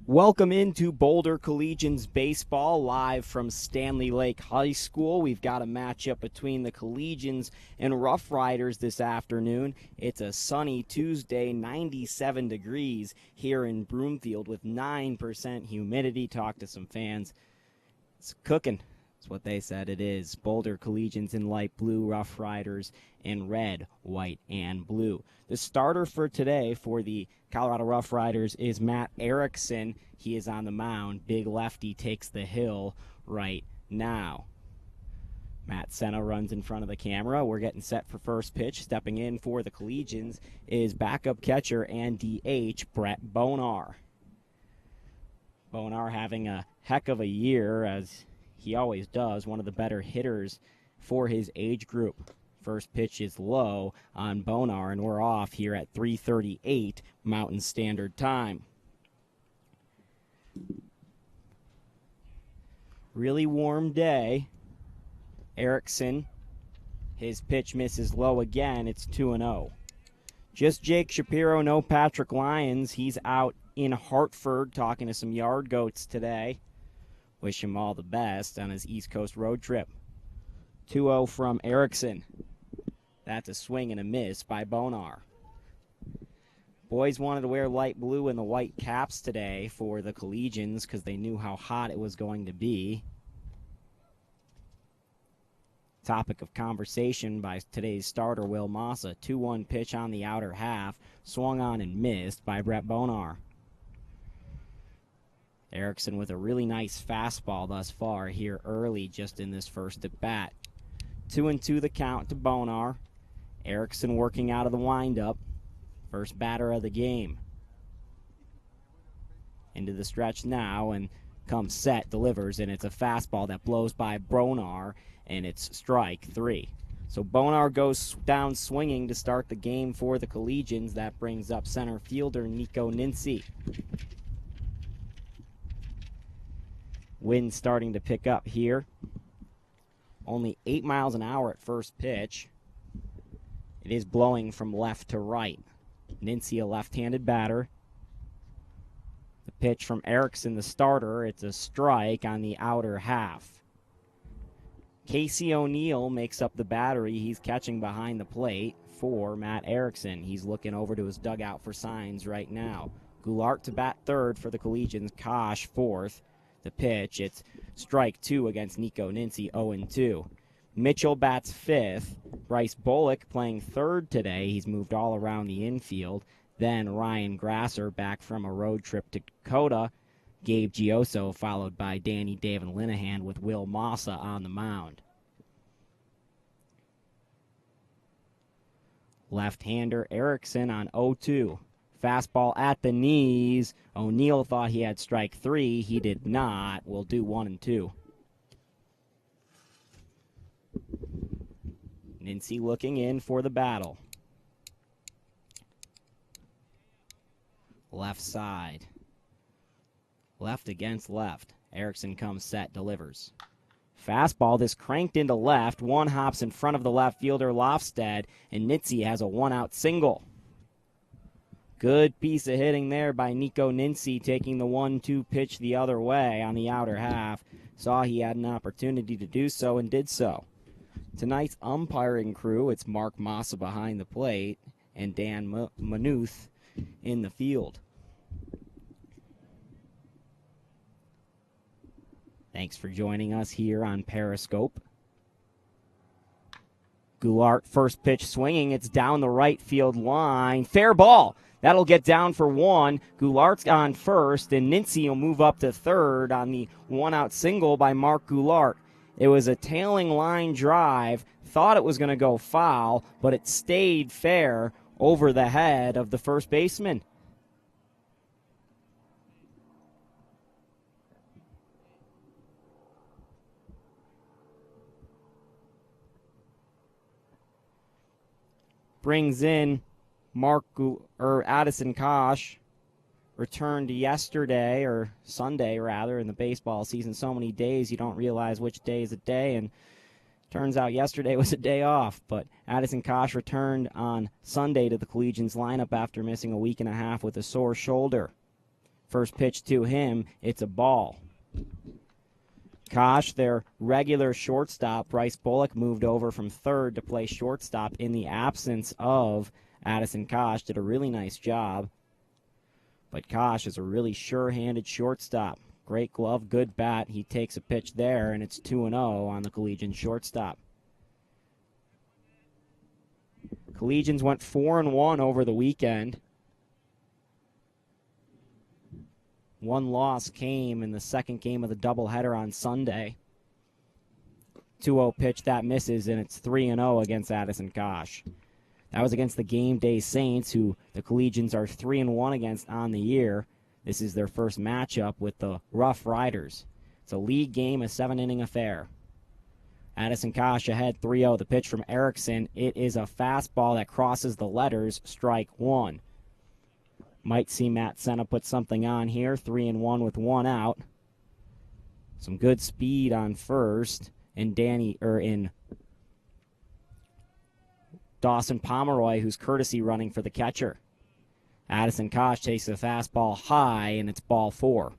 Welcome into Boulder Collegians baseball live from Stanley Lake High School. We've got a matchup between the Collegians and Rough Riders this afternoon. It's a sunny Tuesday, 97 degrees here in Broomfield with 9% humidity. Talk to some fans. It's cooking. That's what they said it is. Boulder Collegians in light blue, Rough Riders in red, white, and blue. The starter for today for the Colorado Rough Riders is Matt Erickson. He is on the mound. Big lefty takes the hill right now. Matt Senna runs in front of the camera. We're getting set for first pitch. Stepping in for the Collegians is backup catcher and DH Brett Bonar. Bonar having a heck of a year, as he always does, one of the better hitters for his age group. First pitch is low on Bonar, and we're off here at 3:38 Mountain Standard Time. Really warm day. Erickson, his pitch misses low again. It's 2-0. Just Jake Shapiro, no Patrick Lyons. He's out in Hartford talking to some yard goats today. Wish him all the best on his East Coast road trip. 2-0 from Erickson. That's a swing and a miss by Bonar. Boys wanted to wear light blue and the white caps today for the Collegians because they knew how hot it was going to be. Topic of conversation by today's starter, Will Massa. 2-1 pitch on the outer half, swung on and missed by Brett Bonar. Erickson with a really nice fastball thus far here early just in this first at bat. 2-2 the count to Bonar. Erickson working out of the windup. First batter of the game. Into the stretch now and comes set, delivers, and it's a fastball that blows by Bonar, and it's strike three. So Bonar goes down swinging to start the game for the Collegians. That brings up center fielder Nico Nincy. Wind starting to pick up here. Only 8 miles an hour at first pitch. It is blowing from left to right. Nincy, a left-handed batter. The pitch from Erickson, the starter. It's a strike on the outer half. Casey O'Neill makes up the battery. He's catching behind the plate for Matt Erickson. He's looking over to his dugout for signs right now. Goulart to bat third for the Collegians. Kosh fourth. The pitch, it's strike two against Nico Nincy, 0-2. Mitchell bats fifth. Bryce Bullock playing third today. He's moved all around the infield. Then Ryan Grasser back from a road trip to Dakota. Gabe Gioso followed by Danny David Linehan with Will Massa on the mound. Left-hander Erickson on 0-2. Fastball at the knees. O'Neill thought he had strike three. He did not. We'll do 1-2. Nincy looking in for the battle. Left side. Left against left. Erickson comes set, delivers. Fastball, this cranked into left. One hops in front of the left fielder, Lofstad, and Nincy has a one-out single. Good piece of hitting there by Nico Nincy, taking the 1-2 pitch the other way on the outer half. Saw he had an opportunity to do so and did so. Tonight's umpiring crew, it's Mark Massa behind the plate and Dan Manuth in the field. Thanks for joining us here on Periscope. Goulart, first pitch swinging. It's down the right field line. Fair ball. That'll get down for one. Goulart's on first, and Nincy will move up to third on the one-out single by Mark Goulart. It was a tailing line drive. Thought it was going to go foul, but it stayed fair over the head of the first baseman. Brings in Addison Kosh, returned yesterday, or Sunday rather, in the baseball season. So many days you don't realize which day is a day, and turns out yesterday was a day off. But Addison Kosh returned on Sunday to the Collegians lineup after missing a week and a half with a sore shoulder. First pitch to him, it's a ball. Kosh, their regular shortstop, Bryce Bullock, moved over from third to play shortstop in the absence of Addison Kosh. Did a really nice job. But Kosh is a really sure-handed shortstop. Great glove, good bat. He takes a pitch there, and it's 2-0 on the Collegian shortstop. Collegians went 4-1 over the weekend. One loss came in the second game of the doubleheader on Sunday. 2-0 pitch, that misses, and it's 3-0 against Addison Kosh. That was against the Game Day Saints, who the Collegians are 3-1 against on the year. This is their first matchup with the Rough Riders. It's a league game, a 7-inning affair. Addison Kosh ahead 3-0. The pitch from Erickson. It is a fastball that crosses the letters, strike one. Might see Matt Senna put something on here. 3-1 with one out. Some good speed on first. And in Dawson Pomeroy, who's courtesy running for the catcher. Addison Kosh takes the fastball high, and it's ball four.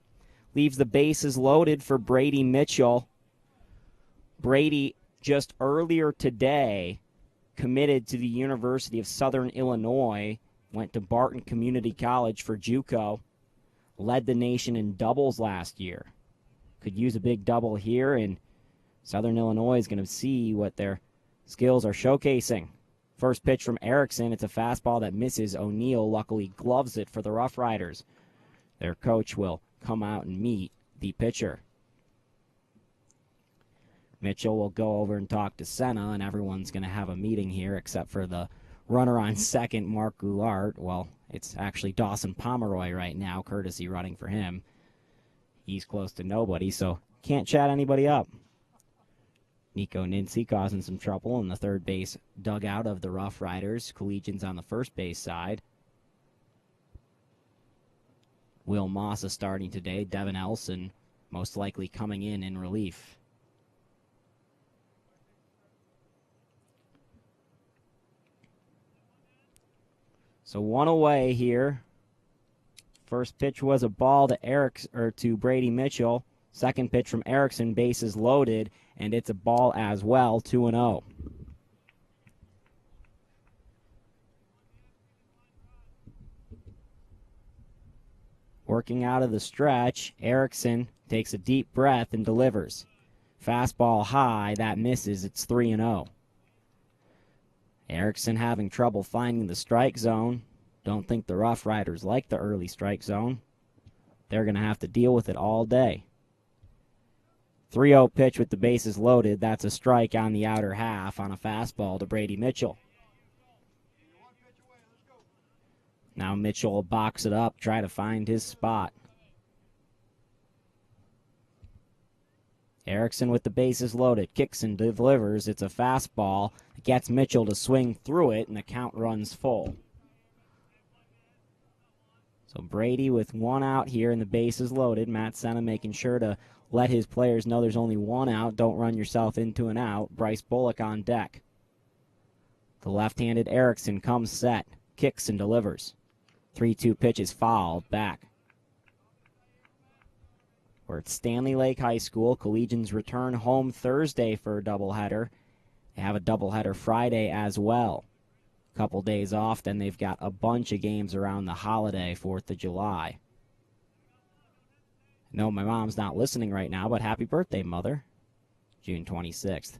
Leaves the bases loaded for Brady Mitchell. Brady, just earlier today, committed to the University of Southern Illinois. Went to Barton Community College for JUCO. Led the nation in doubles last year. Could use a big double here, and Southern Illinois is going to see what their skills are showcasing. First pitch from Erickson. It's a fastball that misses. O'Neill luckily gloves it for the Rough Riders. Their coach will come out and meet the pitcher. Mitchell will go over and talk to Senna, and everyone's going to have a meeting here except for the runner on second, Mark Goulart. Well, it's actually Dawson Pomeroy right now, courtesy running for him. He's close to nobody, so can't chat anybody up. Nico Nincy causing some trouble in the third base dugout of the Rough Riders. Collegians on the first base side. Will Moss is starting today. Devin Elson most likely coming in relief. So one away here. First pitch was a ball to Brady Mitchell. Second pitch from Erickson, bases loaded, and it's a ball as well, 2-0. Working out of the stretch, Erickson takes a deep breath and delivers. Fastball high, that misses, it's 3-0. Erickson having trouble finding the strike zone. Don't think the Rough Riders like the early strike zone. They're going to have to deal with it all day. 3-0 pitch with the bases loaded. That's a strike on the outer half on a fastball to Brady Mitchell. Now Mitchell will box it up, try to find his spot. Erickson with the bases loaded. Kicks and delivers. It's a fastball. It gets Mitchell to swing through it, and the count runs full. So Brady with one out here and the bases loaded. Matt Senna making sure to let his players know there's only one out. Don't run yourself into an out. Bryce Bullock on deck. The left-handed Erickson comes set. Kicks and delivers. 3-2 pitch is fouled back. We're at Stanley Lake High School. Collegians return home Thursday for a doubleheader. They have a doubleheader Friday as well. Couple days off, then they've got a bunch of games around the holiday, 4th of July. No, my mom's not listening right now, but happy birthday, Mother. June 26th.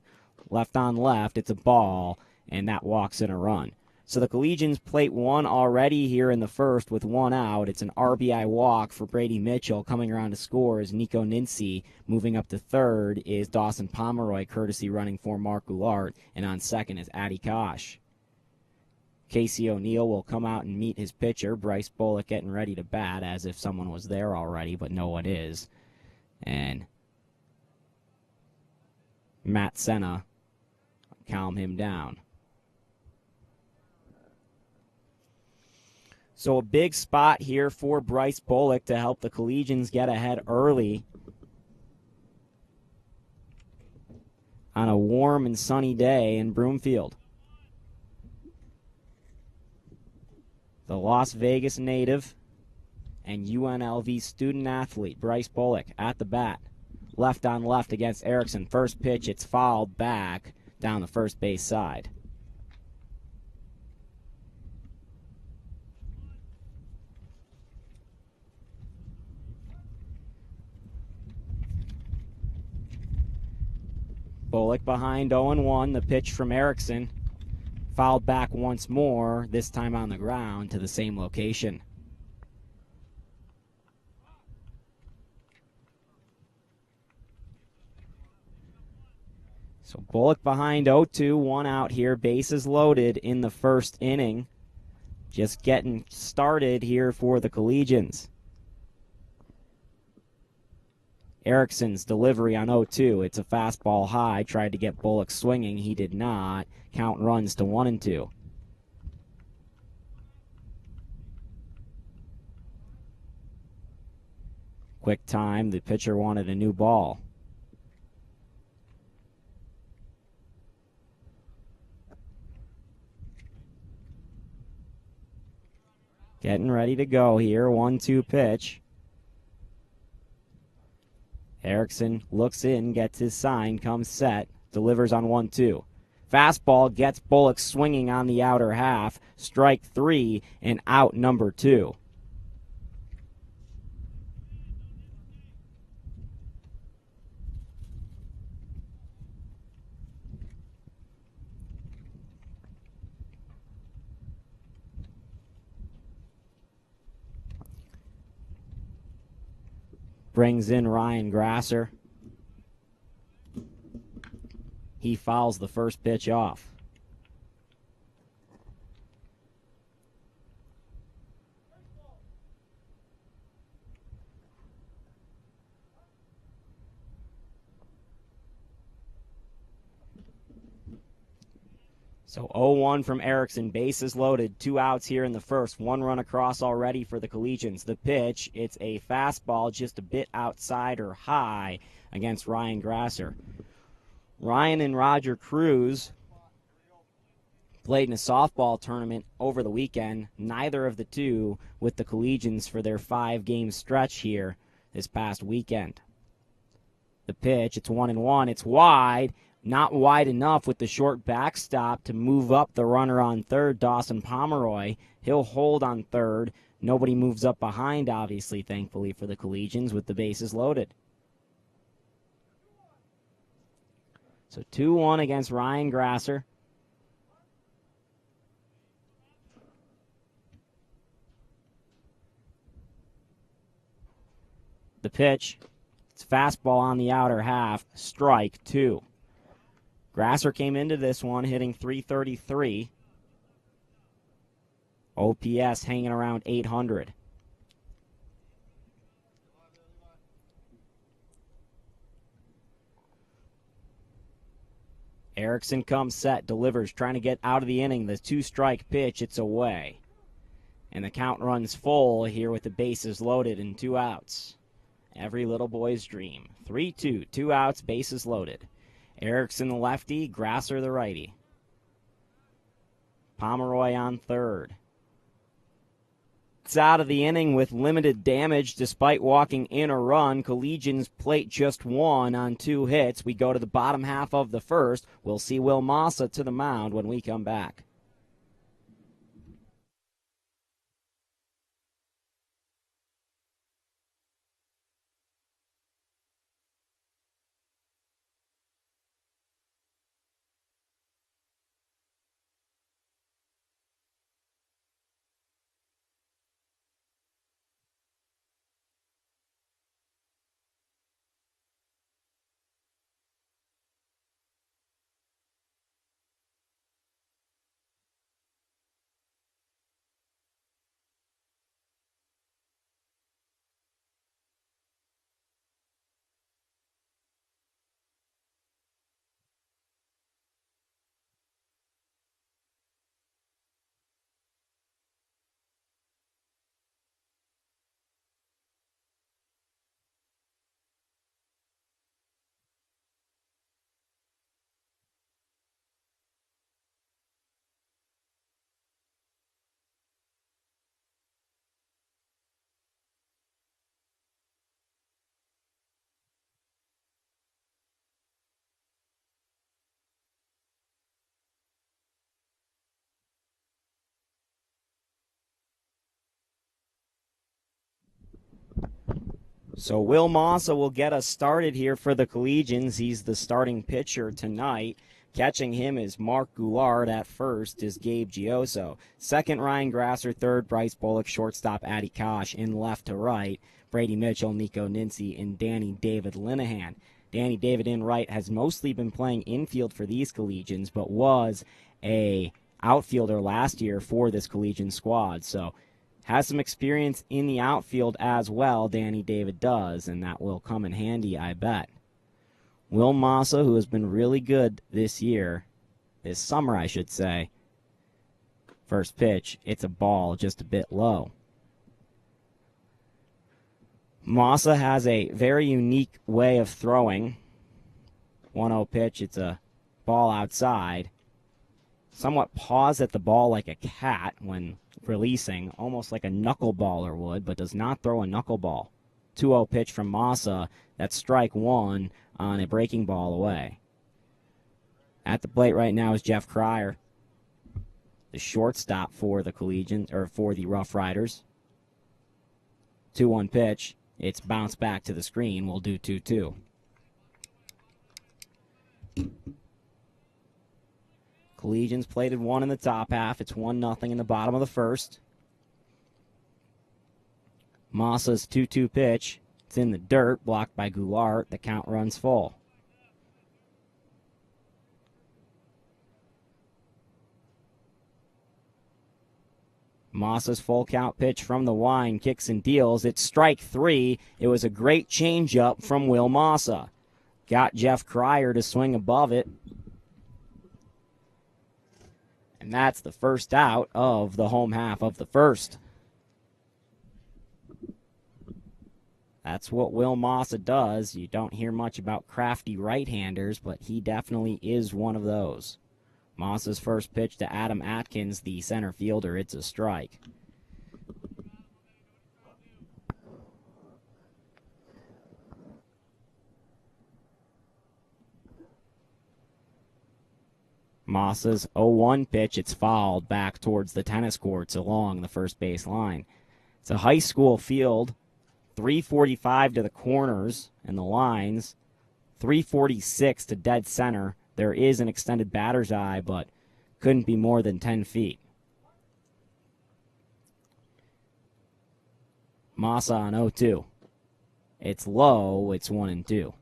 Left on left, it's a ball, and that walks in a run. So the Collegians plate one already here in the first with one out. It's an RBI walk for Brady Mitchell. Coming around to score is Nico Nincy. Moving up to third is Dawson Pomeroy, courtesy running for Mark Goulart. And on second is Addie Kosh. Casey O'Neill will come out and meet his pitcher. Bryce Bullock getting ready to bat as if someone was there already, but no one is. And Matt Senna calm him down. So a big spot here for Bryce Bullock to help the Collegians get ahead early on a warm and sunny day in Broomfield. The Las Vegas native and UNLV student athlete Bryce Bullock at the bat. Left on left against Erickson. First pitch, it's fouled back down the first base side. Bullock behind 0-1. The pitch from Erickson. Fouled back once more, this time on the ground to the same location. So Bullock behind 0-2, 1 out here, bases loaded in the first inning. Just getting started here for the Collegians. Erickson's delivery on 0-2. It's a fastball high. Tried to get Bullock swinging. He did not. Count runs to 1-2. Quick time. The pitcher wanted a new ball. Getting ready to go here. 1-2 pitch. Erickson looks in, gets his sign, comes set, delivers on 1-2. Fastball gets Bullock swinging on the outer half. Strike 3 and out number 2. Brings in Ryan Grasser. He fouls the first pitch off. So 0-1 from Erickson, bases loaded, 2 outs here in the first, 1 run across already for the Collegians. The pitch, it's a fastball just a bit outside or high against Ryan Grasser. Ryan and Roger Cruz played in a softball tournament over the weekend, neither of the two with the Collegians for their 5-game stretch here this past weekend. The pitch, it's 1-1, it's wide. Not wide enough with the short backstop to move up the runner on third, Dawson Pomeroy. He'll hold on third. Nobody moves up behind, obviously, thankfully, for the Collegians with the bases loaded. So 2-1 against Ryan Grasser. The pitch, it's fastball on the outer half, strike 2. Grasser came into this one hitting .333. OPS hanging around 800. Erickson comes set, delivers, trying to get out of the inning. The 2-strike pitch, it's away. And the count runs full here with the bases loaded and 2 outs. Every little boy's dream. 3-2, 2 outs, bases loaded. Erickson the lefty, Grasser the righty. Pomeroy on third. It's out of the inning with limited damage despite walking in a run. Collegians plate just 1 on 2 hits. We go to the bottom half of the first. We'll see Will Massa to the mound when we come back. So Will Massa will get us started here for the Collegians. He's the starting pitcher tonight. Catching him is Mark Goulart. At first is Gabe Gioso. Second, Ryan Grasser. Third, Bryce Bullock. Shortstop, Addy Kosh. In left to right, Brady Mitchell, Nico Nincy, and Danny David Linehan. Danny David in right has mostly been playing infield for these Collegians, but was a outfielder last year for this Collegian squad. So has some experience in the outfield as well, Danny David does, and that will come in handy, I bet. Will Massa, who has been really good this summer, I should say. First pitch, it's a ball, just a bit low. Massa has a very unique way of throwing. 1-0 pitch, it's a ball outside. Somewhat paws at the ball like a cat when releasing, almost like a knuckleballer would, but does not throw a knuckleball. 2-0 pitch from Massa, that's strike one on a breaking ball away. At the plate right now is Jeff Cryer, the shortstop for the Collegians, or for the Rough Riders. 2-1 pitch. It's bounced back to the screen. We'll do 2-2. Collegians plated one in the top half. It's 1-0 in the bottom of the first. Massa's 2-2 pitch. It's in the dirt, blocked by Goulart. The count runs full. Massa's full count pitch from the line, kicks and deals. It's strike three. It was a great changeup from Will Massa. Got Jeff Cryer to swing above it. And that's the first out of the home half of the first. That's what Will Massa does. You don't hear much about crafty right-handers, but he definitely is one of those. Massa's first pitch to Adam Atkins, the center fielder. It's a strike. Massa's 0-1 pitch. It's fouled back towards the tennis courts along the first base line. It's a high school field. 345 to the corners and the lines. 346 to dead center. There is an extended batter's eye, but couldn't be more than 10 feet. Massa on 0-2. It's low. It's 1-2.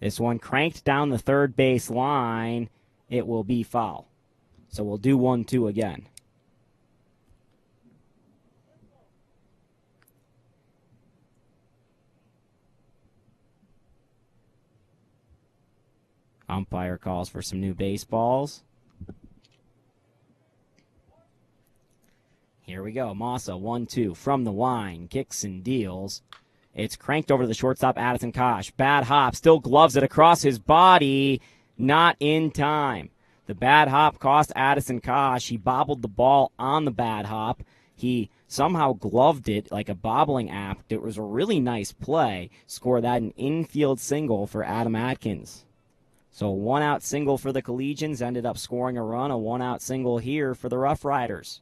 This one cranked down the third base line. It will be foul. So we'll do 1-2 again. Umpire calls for some new baseballs. Here we go. Massa 1-2 from the line. Kicks and deals. It's cranked over to the shortstop, Addison Kosh. Bad hop. Still gloves it across his body. Not in time. The bad hop cost Addison Kosh. He bobbled the ball on the bad hop. He somehow gloved it like a bobbling act. It was a really nice play. Scored that an infield single for Adam Atkins. So a one-out single for the Collegians, ended up scoring a run. A one-out single here for the Rough Riders.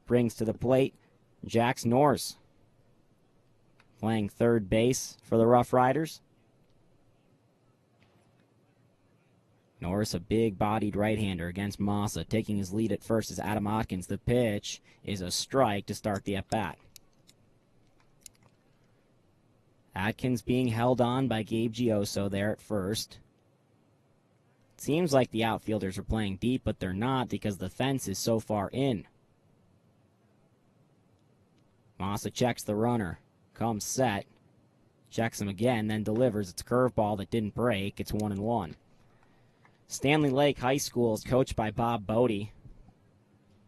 Brings to the plate Jax Norris, playing third base for the Rough Riders. Norris, a big-bodied right-hander against Massa. Taking his lead at first is Adam Atkins. The pitch is a strike to start the at-bat. Atkins being held on by Gabe Gioso there at first. Seems like the outfielders are playing deep, but they're not because the fence is so far in. Massa checks the runner. Comes set. Checks him again, then delivers. It's a curveball that didn't break. It's 1-1. Stanley Lake High School is coached by Bob Bodie.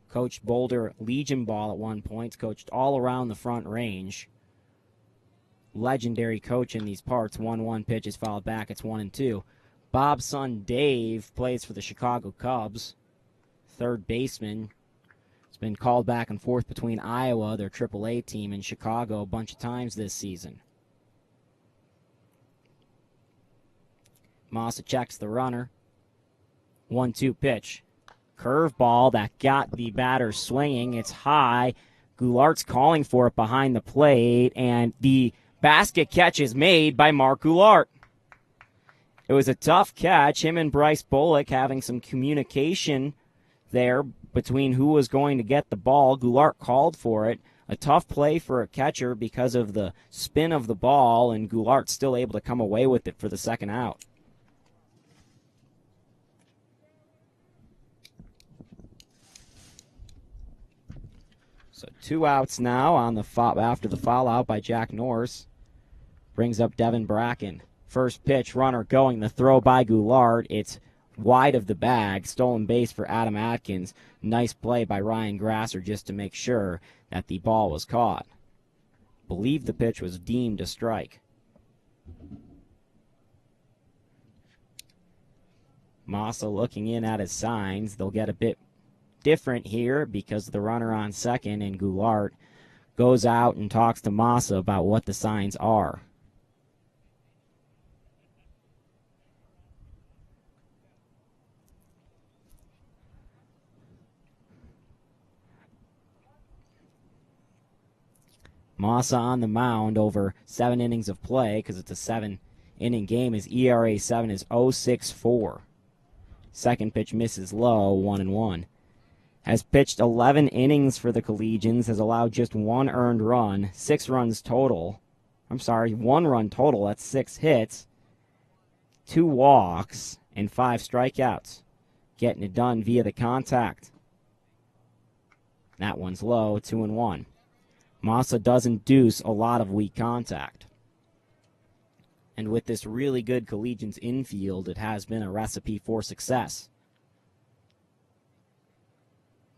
Coached Boulder Legion ball at one point. Coached all around the Front Range. Legendary coach in these parts. 1-1 pitch is fouled back. It's 1-2. Bob's son Dave plays for the Chicago Cubs. Third baseman. It's been called back and forth between Iowa, their AAA team, and Chicago a bunch of times this season. Massa checks the runner. 1-2 pitch. Curveball that got the batter swinging. It's high. Goulart's calling for it behind the plate, and the basket catch is made by Mark Goulart. It was a tough catch. Him and Bryce Bullock having some communication there between who was going to get the ball. Goulart called for it. A tough play for a catcher because of the spin of the ball, and Goulart's still able to come away with it for the second out. So 2 outs now on the after the foul out by Jack Norris. Brings up Devin Bracken. First pitch, runner going. The throw by Goulart. It's wide of the bag. Stolen base for Adam Atkins. Nice play by Ryan Grasser just to make sure that the ball was caught. Believe the pitch was deemed a strike. Massa looking in at his signs. They'll get a bit different here because the runner on second, and Goulart goes out and talks to Massa about what the signs are. Massa on the mound over 7 innings of play because it's a 7-inning game. His ERA 7 is 0.64. Second pitch misses low, 1-1. Has pitched 11 innings for the Collegians, has allowed just 1 earned run, 6 runs total. 1 run total. That's 6 hits, 2 walks, and 5 strikeouts. Getting it done via the contact. That one's low, 2-1. Massa does induce a lot of weak contact. And with this really good Collegians infield, it has been a recipe for success.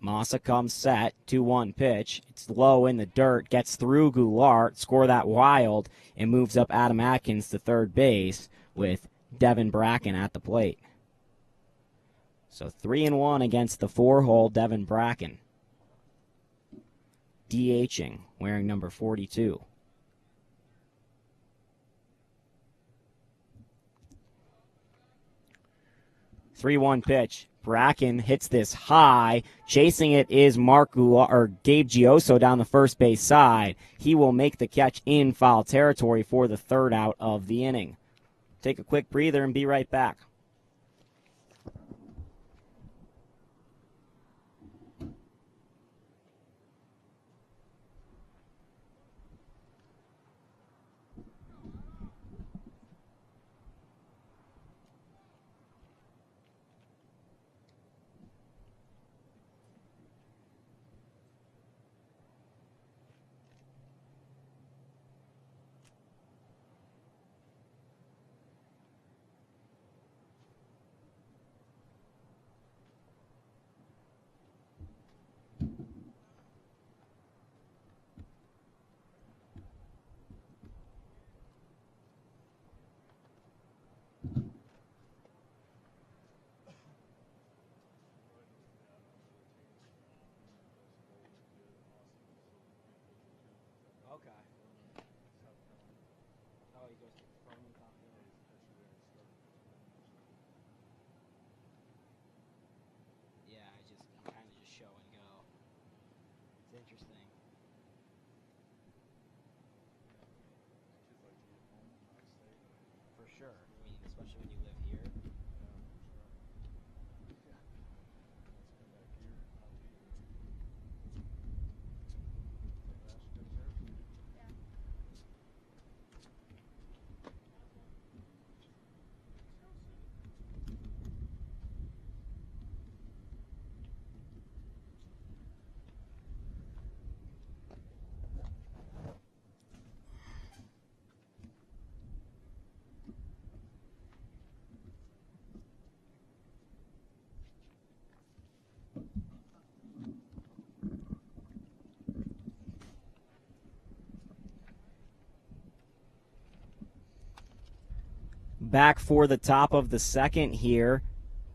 Massa comes set, 2-1 pitch. It's low in the dirt, gets through Goulart, score that wild, and moves up Adam Atkins to third base with Devin Bracken at the plate. So 3-1 against the 4-hole Devin Bracken. DHing, wearing number 42. Three-one pitch. Bracken hits this high. Chasing it is Gabe Gioso down the first base side. He will make the catch in foul territory for the third out of the inning. Take a quick breather and be right back. Back for the top of the second here.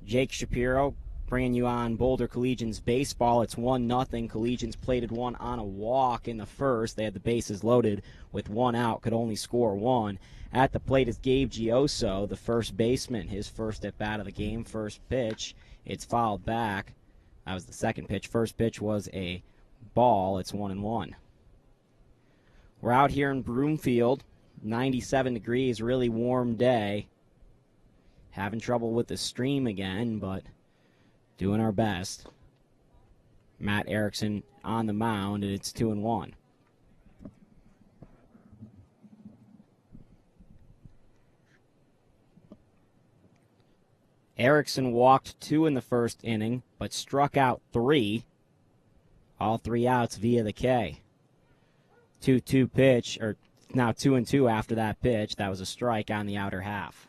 Jake Shapiro bringing you on Boulder Collegians baseball. It's 1-0. Collegians plated one on a walk in the first. They had the bases loaded with one out, could only score one. At the plate is Gabe Gioso, the first baseman, his first at bat of the game, first pitch. It's fouled back. That was the second pitch. First pitch was a ball. It's 1-1. We're out here in Broomfield, 97 degrees, really warm day. Having trouble with the stream again, but doing our best. Matt Erickson on the mound, and it's 2-1. Erickson walked 2 in the first inning, but struck out 3. All 3 outs via the K. 2-2 pitch, or now 2-2 after that pitch. That was a strike on the outer half.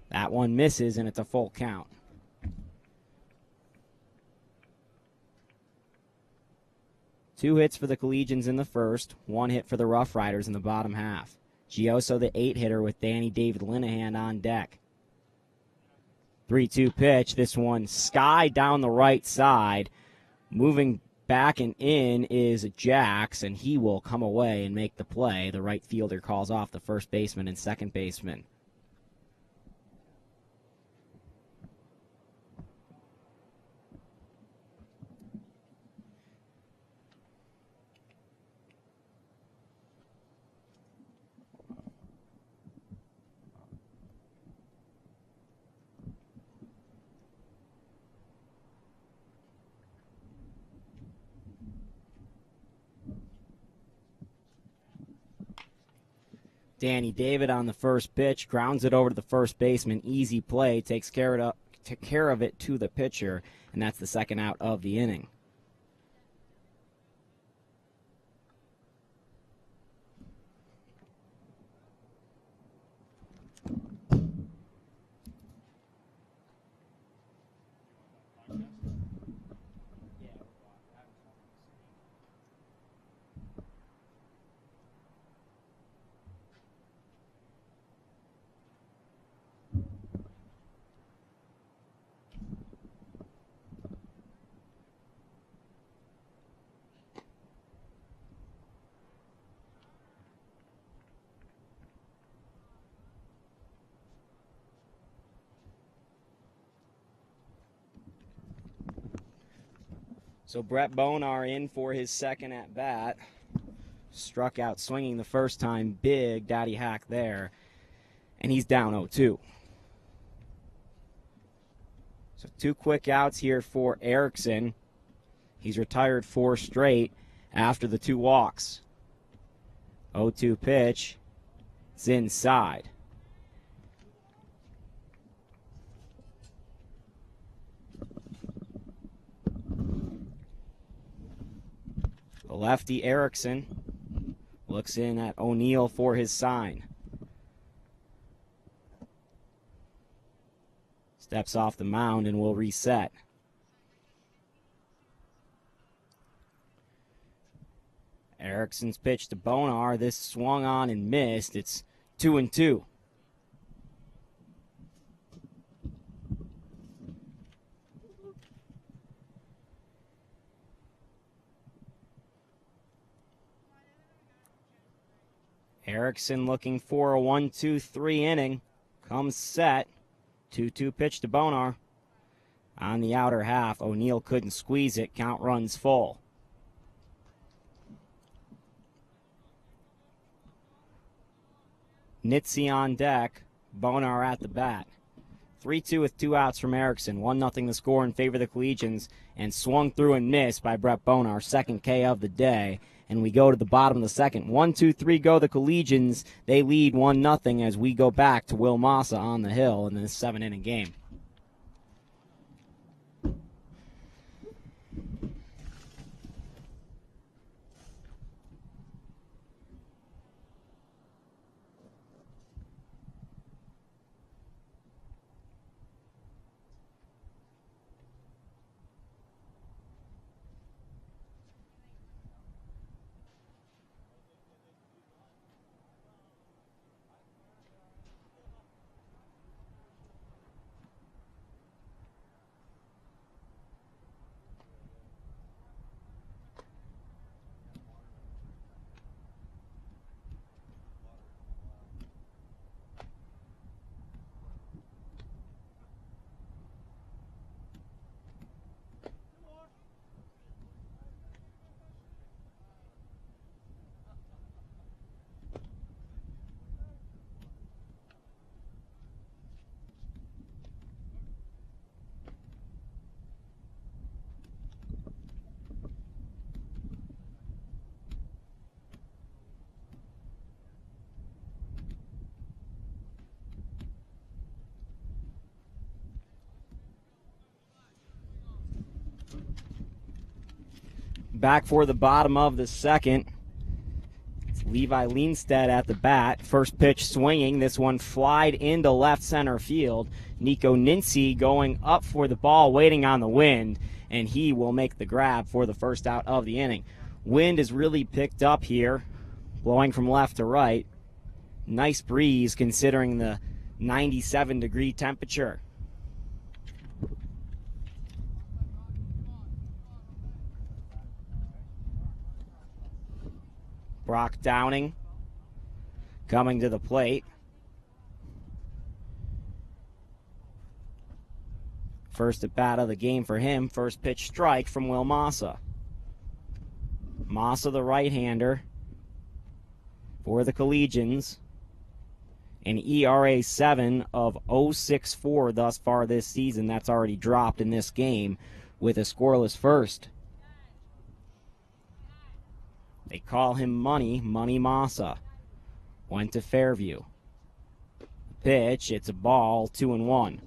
That one misses, and it's a full count. Two hits for the Collegians in the first, 1 hit for the Rough Riders in the bottom half. Gioso, the 8-hitter, with Danny David Linehan on deck. 3-2 pitch. This one sky down the right side. Moving back and in is Jax, and he will come away and make the play. The right fielder calls off the first baseman and second baseman. Danny David on the first pitch, grounds it over to the first baseman. Easy play, takes care of it to the pitcher, and that's the second out of the inning. So Brett Bonar in for his second at-bat. Struck out swinging the first time. Big daddy hack there. And he's down 0-2. So 2 quick outs here for Erickson. He's retired 4 straight after the 2 walks. 0-2 pitch. It's inside. The lefty Erickson looks in at O'Neill for his sign. Steps off the mound and will reset. Erickson's pitch to Bonar. This swung on and missed. It's 2-2. Erickson looking for a 1-2-3 inning. Comes set. 2-2 pitch to Bonar. On the outer half, O'Neill couldn't squeeze it. Count runs full. Nitze on deck. Bonar at the bat. 3-2 with 2 outs from Erickson. 1-0 the score in favor of the Collegians. And swung through and missed by Brett Bonar. Second K of the day. And we go to the bottom of the second. 1-2-3 go the Collegians. They lead 1-0 as we go back to Will Massa on the hill in this 7-inning game. Back for the bottom of the second. It's Levi Leenstedt at the bat. First pitch swinging. This one flied into left center field. Nico Nincy going up for the ball, waiting on the wind, and he will make the grab for the first out of the inning. Wind is really picked up here, blowing from left to right. Nice breeze considering the 97-degree temperature. Brock Downing coming to the plate. First at bat of the game for him. First pitch strike from Will Massa. Massa, the right-hander for the Collegians. An ERA 7 of 0.64 thus far this season. That's already dropped in this game with a scoreless first. They call him Money Massa. Went to Fairview. Pitch, it's a ball, 2-1.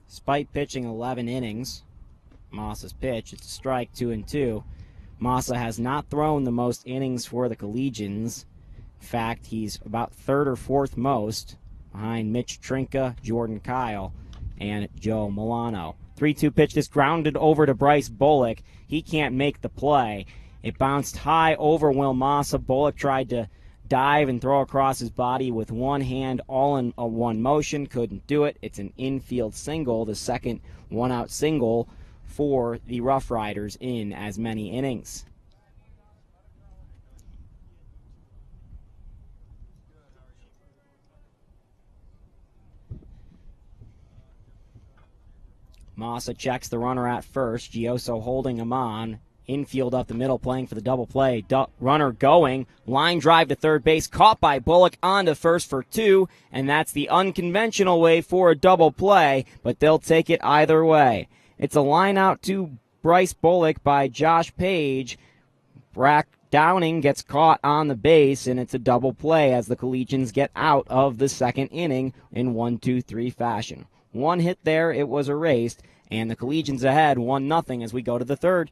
Despite pitching 11 innings, Massa's pitch, it's a strike, 2-2. Massa has not thrown the most innings for the Collegians. In fact, he's about third or fourth most behind Mitch Trinka, Jordan Kyle, and Joe Milano. 3-2 pitch, just grounded over to Bryce Bullock. He can't make the play. It bounced high over Will Massa. Bullock tried to dive and throw across his body with one hand, all in a one motion. Couldn't do it. It's an infield single, the second one-out single for the Rough Riders in as many innings. Massa checks the runner at first. Gioso holding him on. Infield up the middle, playing for the double play. Runner going. Line drive to third base. Caught by Bullock onto first for 2. And that's the unconventional way for a double play, but they'll take it either way. It's a line out to Bryce Bullock by Josh Page. Brock Downing gets caught on the base, and it's a double play as the Collegians get out of the second inning in 1-2-3 fashion. One hit there, it was erased, and the Collegians ahead 1-0 as we go to the third.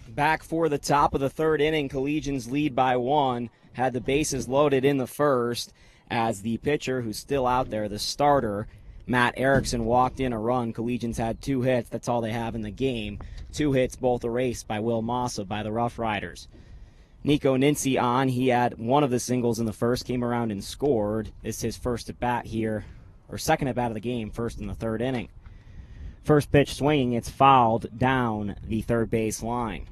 Back for the top of the third inning, Collegians lead by 1. Had the bases loaded in the first as the pitcher, who's still out there, the starter, Matt Erickson, walked in a run. Collegians had 2 hits. That's all they have in the game. 2 hits, both erased by Will Massa by the Rough Riders. Nico Nincy on. He had one of the singles in the first, came around and scored. This is his first at bat here, or second at bat of the game, first in the third inning. First pitch swinging, it's fouled down the third base line.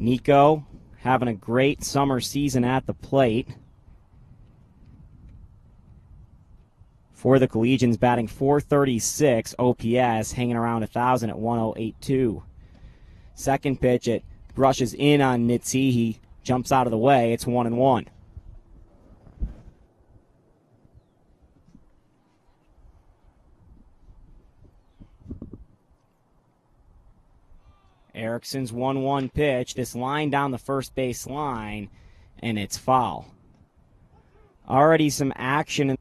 Nico having a great summer season at the plate. For the Collegians, batting .436 OPS, hanging around 1,000 at 1,082. Second pitch, it brushes in on Nitze. He jumps out of the way. It's 1-1. Erickson's 1-1 pitch. This line down the first base line, and it's foul. Already some action.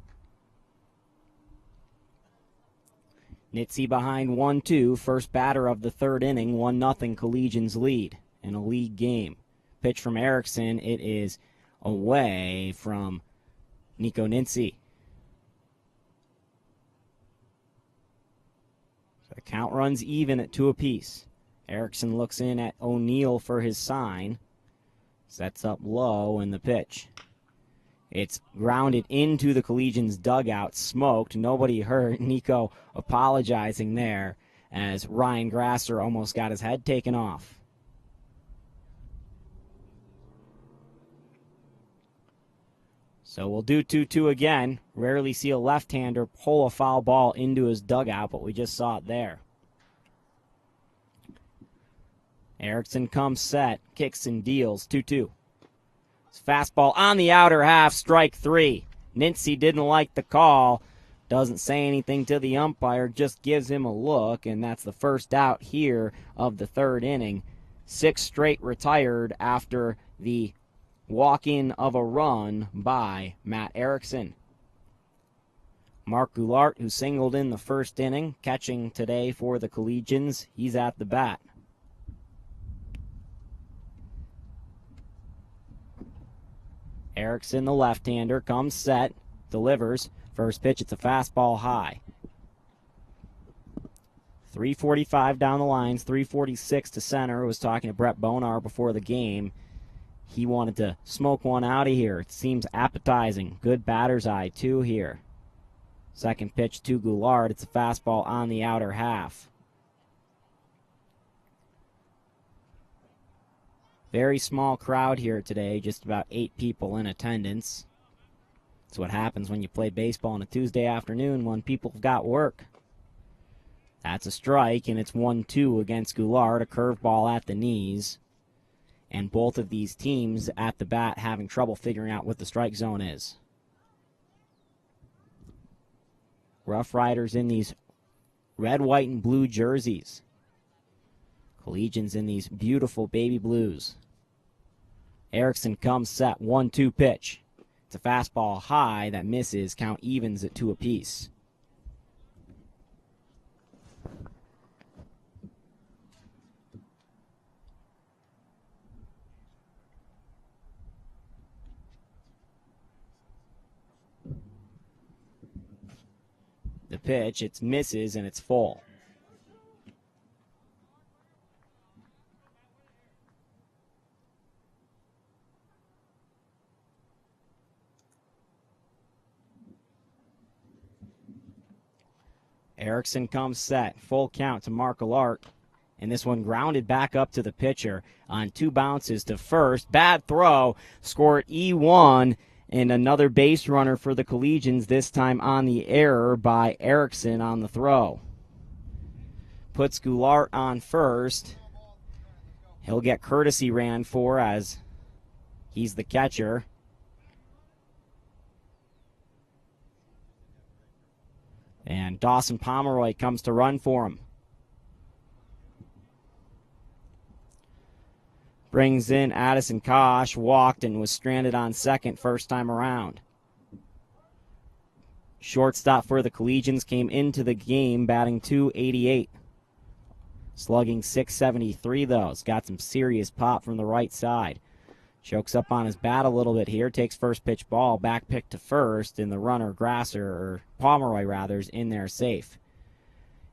Nitze behind 1-2. First batter of the third inning. 1-0 Collegians lead in a league game. Pitch from Erickson. It is away from Nico Nitze. The count runs even at 2 apiece. Erickson looks in at O'Neill for his sign. Sets up low in the pitch. It's grounded into the Collegians' dugout, smoked. Nobody hurt. Nico apologizing there as Ryan Grasser almost got his head taken off. So we'll do 2-2 again. Rarely see a left-hander pull a foul ball into his dugout, but we just saw it there. Erickson comes set, kicks and deals, 2-2. Fastball on the outer half, strike 3. Nitze didn't like the call, doesn't say anything to the umpire, just gives him a look, and that's the first out here of the third inning. 6 straight retired after the walk-in of a run by Matt Erickson. Mark Goulart, who singled in the first inning, catching today for the Collegians, he's at the bat. Erickson, the left-hander, comes set, delivers. First pitch, it's a fastball high. 3:45 down the lines, 3:46 to center. I was talking to Brett Bonar before the game. He wanted to smoke one out of here. It seems appetizing. Good batter's eye, too, here. Second pitch to Goulart. It's a fastball on the outer half. Very small crowd here today, just about 8 people in attendance. That's what happens when you play baseball on a Tuesday afternoon when people have got work. That's a strike, and it's 1-2 against Goulart, a curveball at the knees. And both of these teams at the bat having trouble figuring out what the strike zone is. Rough Riders in these red, white, and blue jerseys. Collegians in these beautiful baby blues. Erickson comes set, 1-2 pitch. It's a fastball high that misses, count evens at 2 apiece. The pitch, it's misses and it's full. Erickson comes set, full count to Mark Goulart, and this one grounded back up to the pitcher on 2 bounces to first. Bad throw, scored E1, and another base runner for the Collegians, this time on the error by Erickson on the throw. Puts Goulart on first. He'll get courtesy ran for as he's the catcher. And Dawson Pomeroy comes to run for him. Brings in Addison Kosh, walked and was stranded on second first time around. Shortstop for the Collegians came into the game batting .288. Slugging .673 though. It's got some serious pop from the right side. Chokes up on his bat a little bit here. Takes first pitch ball. Back pick to first. And the runner, Grasser, or Pomeroy rather, is in there safe.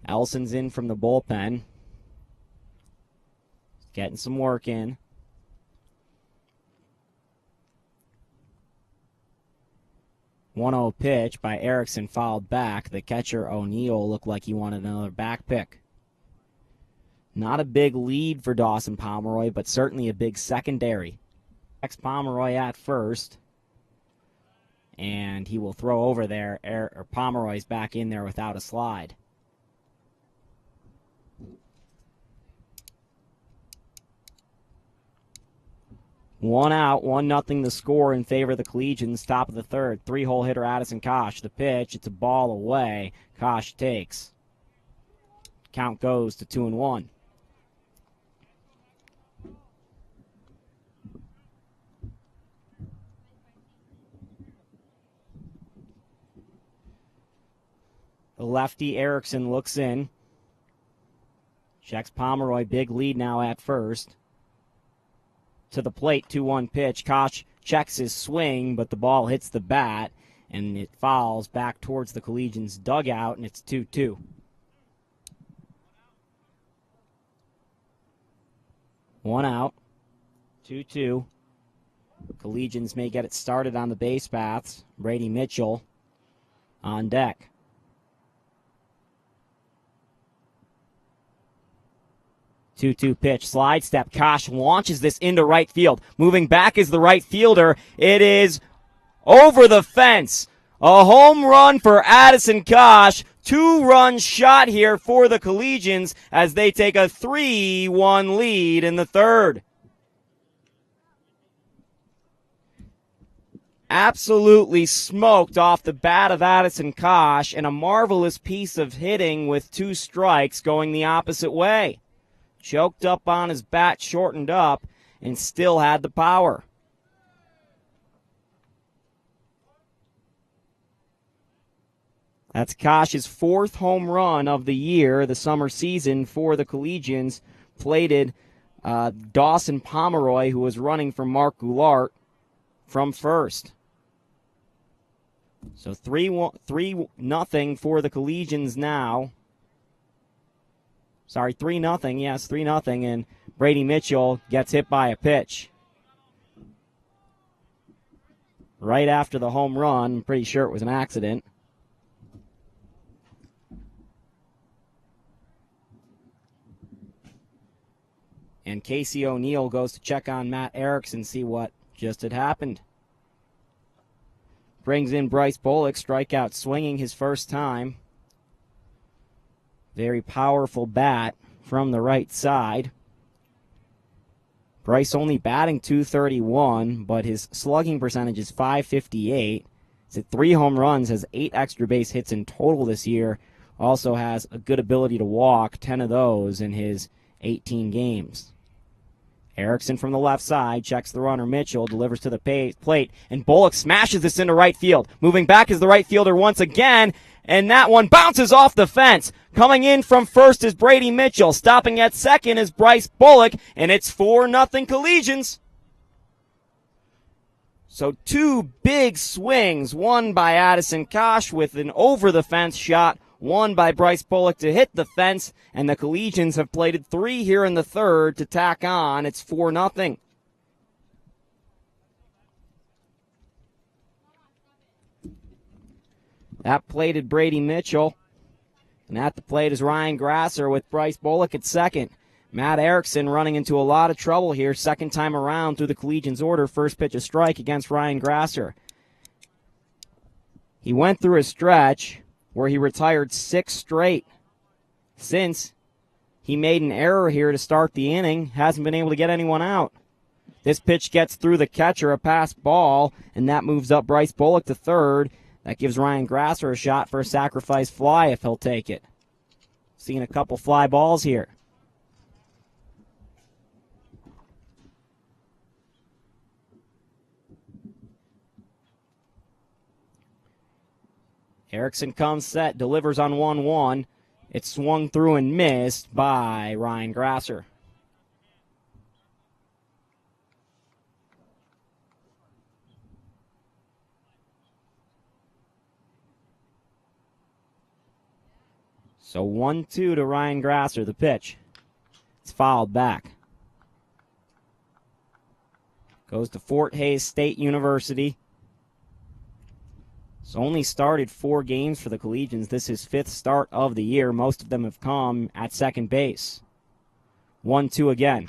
Elson's in from the bullpen. Getting some work in. .1-0 pitch by Erickson fouled back. The catcher, O'Neill, looked like he wanted another back pick. Not a big lead for Dawson Pomeroy, but certainly a big secondary. Pomeroy at first, and he will throw over there. Pomeroy's back in there without a slide. One out, 1-0 the score in favor of the Collegians. Top of the third. 3-hole hitter Addison Kosh. The pitch, it's a ball away. Kosh takes. Count goes to 2-1. The lefty Erickson looks in. Checks Pomeroy. Big lead now at first. To the plate, 2-1 pitch. Koch checks his swing, but the ball hits the bat, and it fouls back towards the Collegians' dugout, and it's 2-2. One out, 2-2. Collegians may get it started on the base paths. Brady Mitchell on deck. Two-two pitch, slide step. Kosh launches this into right field. Moving back is the right fielder. It is over the fence. A home run for Addison Kosh. 2-run shot here for the Collegians as they take a 3-1 lead in the third. Absolutely smoked off the bat of Addison Kosh, and a marvelous piece of hitting with 2 strikes going the opposite way. Choked up on his bat, shortened up, and still had the power. That's Kosh's 4th home run of the year, the summer season for the Collegians. Plated Dawson Pomeroy, who was running for Mark Goulart, from first. So 3-0 for the Collegians now. Sorry, 3-0. Yes, 3-0. And Brady Mitchell gets hit by a pitch. Right after the home run. I'm pretty sure it was an accident. And Casey O'Neill goes to check on Matt Erickson, see what just had happened. Brings in Bryce Bullock, strikeout swinging his first time. Very powerful bat from the right side. Bryce only batting .231, but his slugging percentage is .558. He's at 3 home runs, has 8 extra base hits in total this year. Also has a good ability to walk, 10 of those in his 18 games. Erickson from the left side checks the runner. Mitchell delivers to the plate, and Bullock smashes this into right field. Moving back is the right fielder once again, and that one bounces off the fence. Coming in from first is Brady Mitchell. Stopping at second is Bryce Bullock, and it's 4-0 Collegians. So 2 big swings, one by Addison Kosh with an over-the-fence shot, one by Bryce Bullock to hit the fence, and the Collegians have plated 3 here in the third to tack on. It's 4-0. That plated Brady Mitchell. And at the plate is Ryan Grasser with Bryce Bullock at second. Matt Erickson running into a lot of trouble here. Second time around through the Collegians' order. First pitch a strike against Ryan Grasser. He went through a stretch where he retired 6 straight. Since he made an error here to start the inning, hasn't been able to get anyone out. This pitch gets through the catcher, a pass ball, and that moves up Bryce Bullock to third. That gives Ryan Grasser a shot for a sacrifice fly if he'll take it. Seeing a couple fly balls here. Erickson comes set, delivers on 1-1. It's swung through and missed by Ryan Grasser. So 1-2 to Ryan Grasser, the pitch. It's fouled back. Goes to Fort Hays State University. He's only started 4 games for the Collegians. This is his 5th start of the year. Most of them have come at second base. 1-2 again.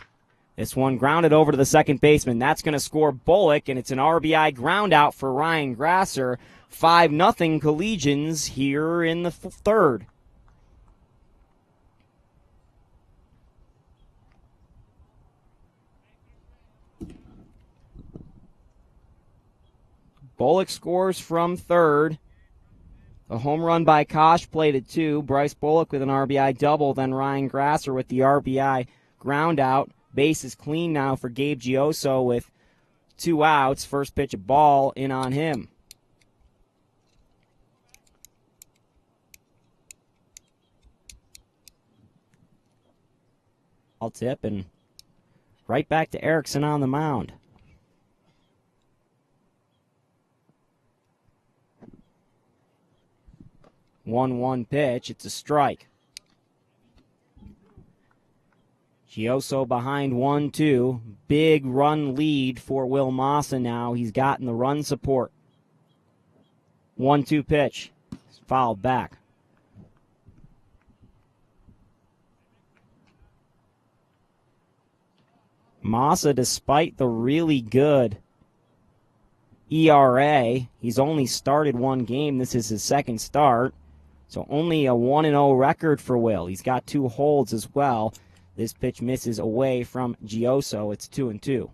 This one grounded over to the second baseman. That's going to score Bullock, and it's an RBI ground out for Ryan Grasser. 5-0 Collegians here in the third. Bullock scores from third. A home run by Kosh plated 2. Bryce Bullock with an RBI double, then Ryan Grasser with the RBI ground out. Base is clean now for Gabe Gioso with 2 outs. First pitch of ball in on him. I'll tip and right back to Erickson on the mound. 1-1 pitch. It's a strike. Gioso behind 1-2. Big run lead for Will Massa now. He's gotten the run support. 1-2 pitch. Fouled back. Massa, despite the really good ERA, he's only started 1 game. This is his second start. So only a 1-0 record for Will. He's got 2 holds as well. This pitch misses away from Gioso. It's 2-2.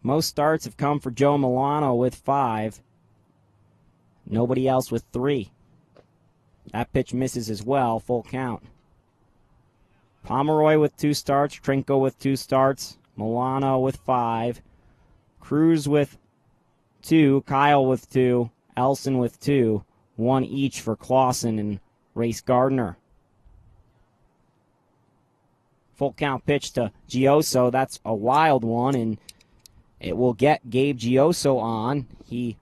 Most starts have come for Joe Milano with 5. Nobody else with 3. That pitch misses as well. Full count. Pomeroy with 2 starts. Trinko with 2 starts. Milano with 5. Cruz with 2. Kyle with 2. Elson with 2. 1 each for Clausen and Race Gardner. Full count pitch to Gioso. That's a wild one, and it will get Gabe Gioso on. He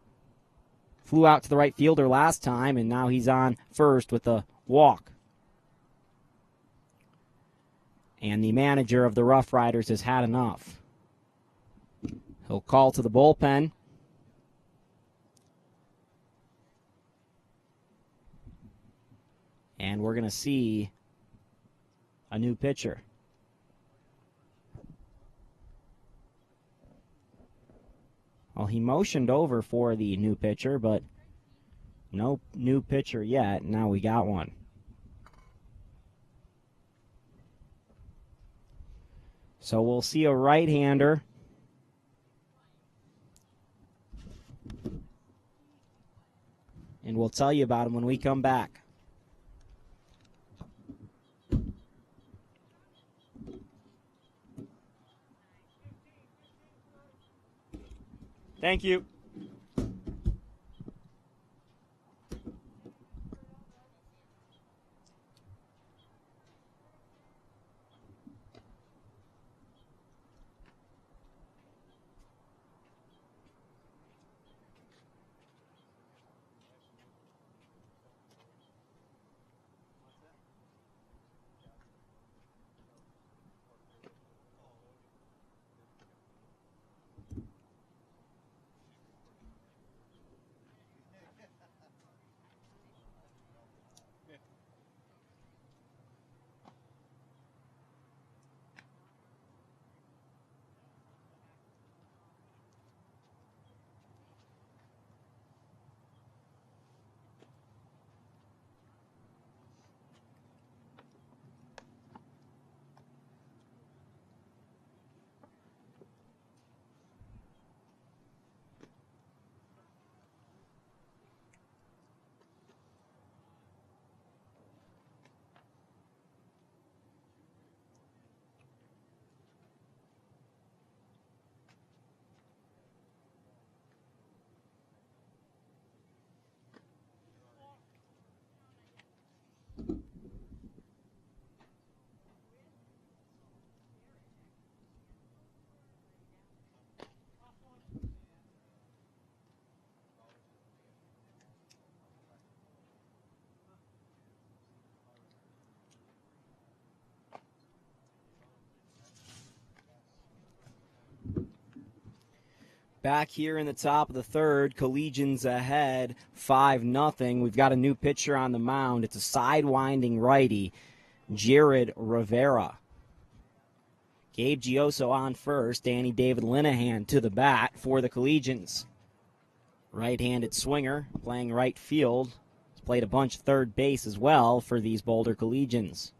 flew out to the right fielder last time, and now he's on first with a walk. And the manager of the Rough Riders has had enough. He'll call to the bullpen. And we're going to see a new pitcher. Well, he motioned over for the new pitcher, but no new pitcher yet. Now we got one. So we'll see a right-hander. And we'll tell you about him when we come back. Thank you. Back here in the top of the third, Collegians ahead 5-0. We've got a new pitcher on the mound. It's a sidewinding righty, Jared Rivera. Gabe Gioso on first. Danny David Linehan to the bat for the Collegians. Right-handed swinger playing right field. He's played a bunch of third base as well for these Boulder Collegians.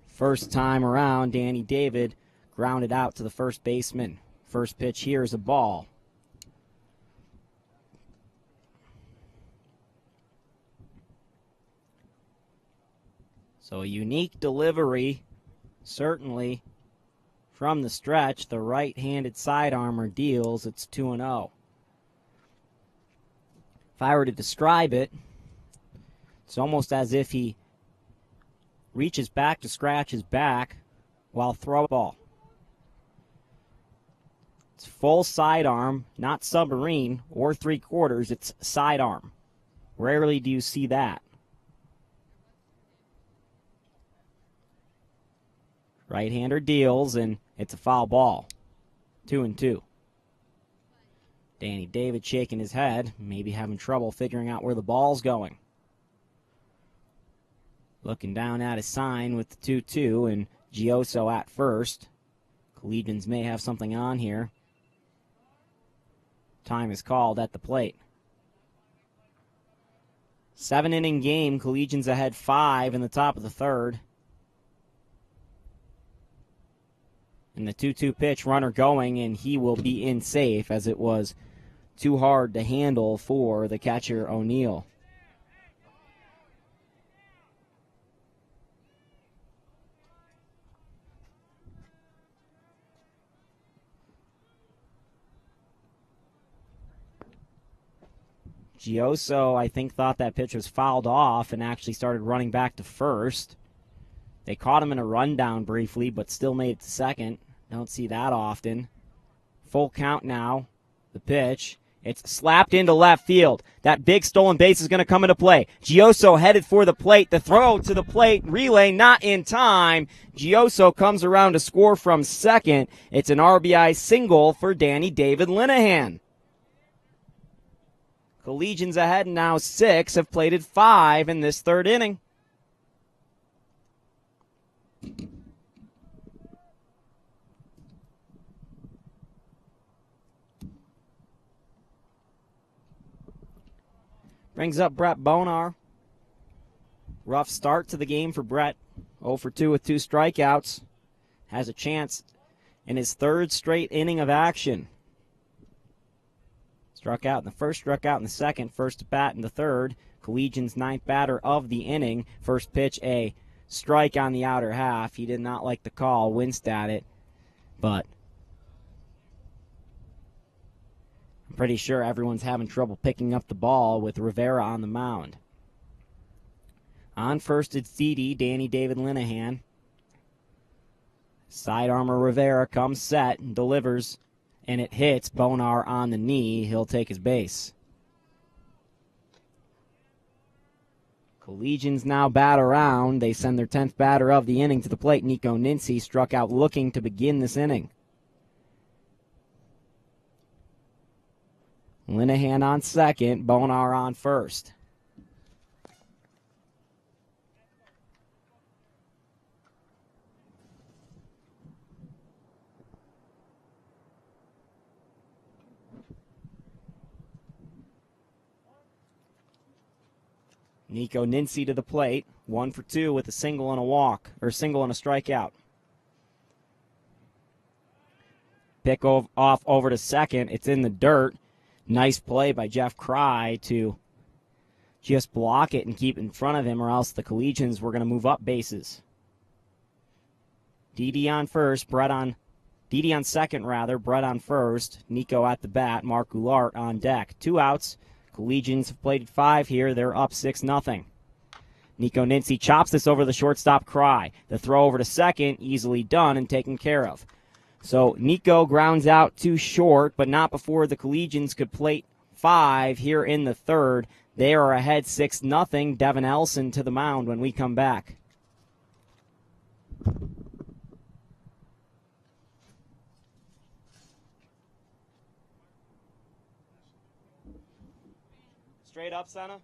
First time around, Danny David grounded out to the first baseman. First pitch here is a ball. So a unique delivery, certainly, from the stretch. The right-handed sidearmer deals. It's 2-0. If I were to describe it, it's almost as if he reaches back to scratch his back while throw ball. It's full sidearm, not submarine or three-quarters. It's sidearm. Rarely do you see that. Right-hander deals, and it's a foul ball. 2-2. Danny David shaking his head, maybe having trouble figuring out where the ball's going. Looking down at his sign with the 2-2, and Gioso at first. Collegians may have something on here. Time is called at the plate. 7-inning game. Collegians ahead 5 in the top of the third. And the 2-2 pitch, runner going, and he will be in safe as it was too hard to handle for the catcher O'Neill. Gioso, I think, thought that pitch was fouled off and actually started running back to first. They caught him in a rundown briefly, but still made it to second. Don't see that often. Full count now. The pitch. It's slapped into left field. That big stolen base is going to come into play. Gioso headed for the plate. The throw to the plate. Relay not in time. Gioso comes around to score from second. It's an RBI single for Danny David Linehan. Collegians ahead now 6, have plated 5 in this third inning. Brings up Brett Bonar. Rough start to the game for Brett. 0 for 2 with 2 strikeouts. Has a chance in his third straight inning of action. Struck out in the first, struck out in the second. First at bat in the third. Collegians' 9th batter of the inning. First pitch, a strike on the outer half. He did not like the call, winced at it, but I'm pretty sure everyone's having trouble picking up the ball with Rivera on the mound. On first, it's Didi, Danny David Linehan. Sidearmer Rivera comes set and delivers, and it hits Bonar on the knee. He'll take his base. Collegians now bat around. They send their 10th batter of the inning to the plate. Nico Nincy struck out looking to begin this inning. Linehan on second, Bonar on first. Nico Nincy to the plate, 1 for 2 with a single and a walk, or single and a strikeout. Pick off over to second. It's in the dirt. Nice play by Jeff Cry to just block it and keep it in front of him, or else the Collegians were going to move up bases. Didi on first, Didi on second, Brett on first. Nico at the bat, Mark Goulart on deck. 2 outs. Collegians have played 5 here. They're up 6-0. Nico Nincy chops this over the shortstop Cry. The throw over to second, easily done and taken care of. So Nico grounds out too short, but not before the Collegians could plate 5 here in the third. They are ahead 6-0. Devin Elson to the mound when we come back. Straight up, Senna.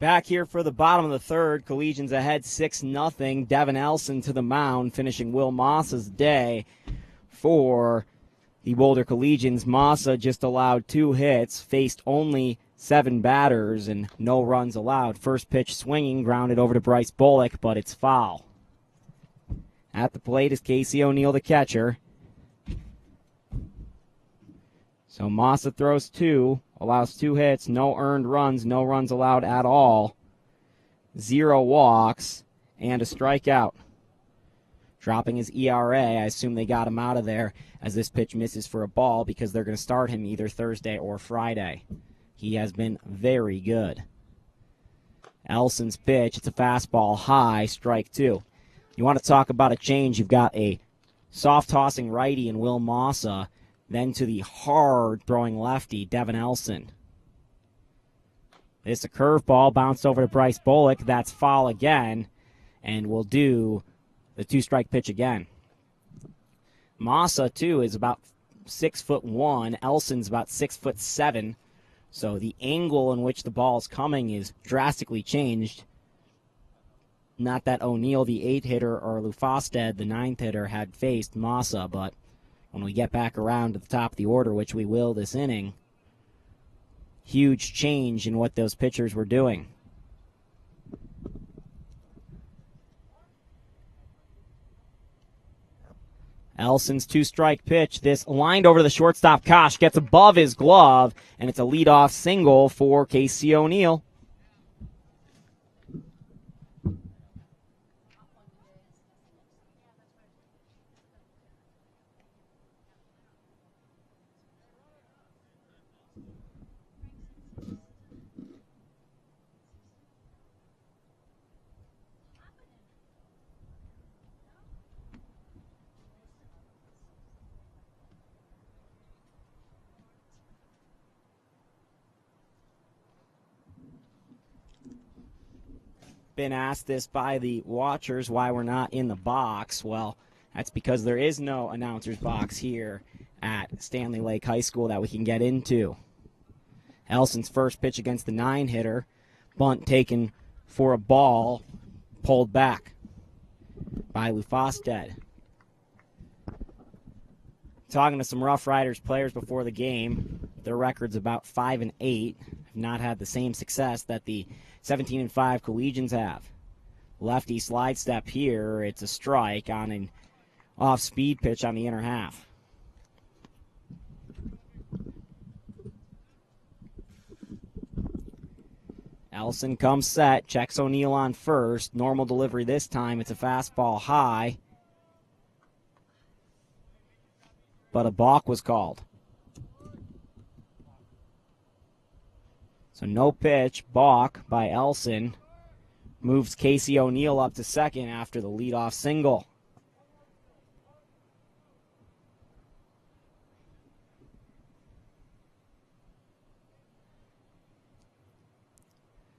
Back here for the bottom of the third, Collegians ahead 6-0. Devin Elson to the mound, finishing Will Mossa's day for the Boulder Collegians. Mossa just allowed 2 hits, faced only 7 batters, and no runs allowed. First pitch swinging, grounded over to Bryce Bullock, but it's foul. At the plate is Casey O'Neill, the catcher. So Mossa throws 2, allows 2 hits, no earned runs, no runs allowed at all. 0 walks, and a strikeout. Dropping his ERA, I assume they got him out of there as this pitch misses for a ball because they're going to start him either Thursday or Friday. He has been very good. Elson's pitch, it's a fastball high, strike 2. You want to talk about a change, you've got a soft-tossing righty in Will Mossa, then to the hard-throwing lefty, Devin Elson. It's a curveball, bounced over to Bryce Bullock. That's foul again, and we'll do the 2-strike pitch again. Mossa, too, is about 6'1". Elson's about 6'7". So the angle in which the ball is coming is drastically changed. Not that O'Neill, the 8-hitter, or Lufosted, the 9th-hitter, had faced Mossa, but when we get back around to the top of the order, which we will this inning, huge change in what those pitchers were doing. Elson's 2-strike pitch. This lined over to the shortstop. Kosh gets above his glove, and it's a leadoff single for Casey O'Neill. Been asked this by the watchers why we're not in the box. Well, that's because there is no announcer's box here at Stanley Lake High School that we can get into. Elson's first pitch against the 9-hitter. Bunt taken for a ball, pulled back by Lufosted. Talking to some Rough Riders players before the game, their record's about 5-8. Have not had the same success that the 17-5 Collegians have. Lefty slide step here. It's a strike on an off-speed pitch on the inner half. Elson comes set, checks O'Neill on first. Normal delivery this time. It's a fastball high. But a balk was called. So no pitch, balk by Elson. Moves Casey O'Neill up to second after the leadoff single.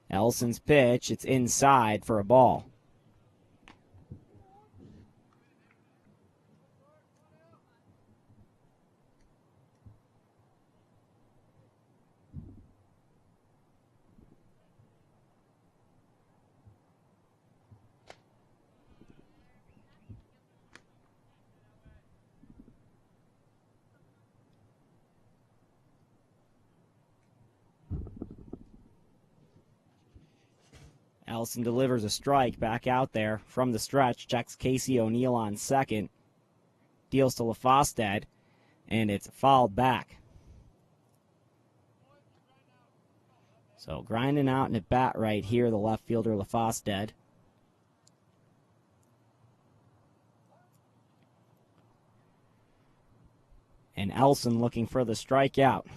Elson's pitch, it's inside for a ball. Elson delivers a strike back out there from the stretch, checks Casey O'Neill on second, deals to Lufosted, and it's fouled back. So grinding out in at bat right here, the left fielder Lufosted. And Elson looking for the strikeout.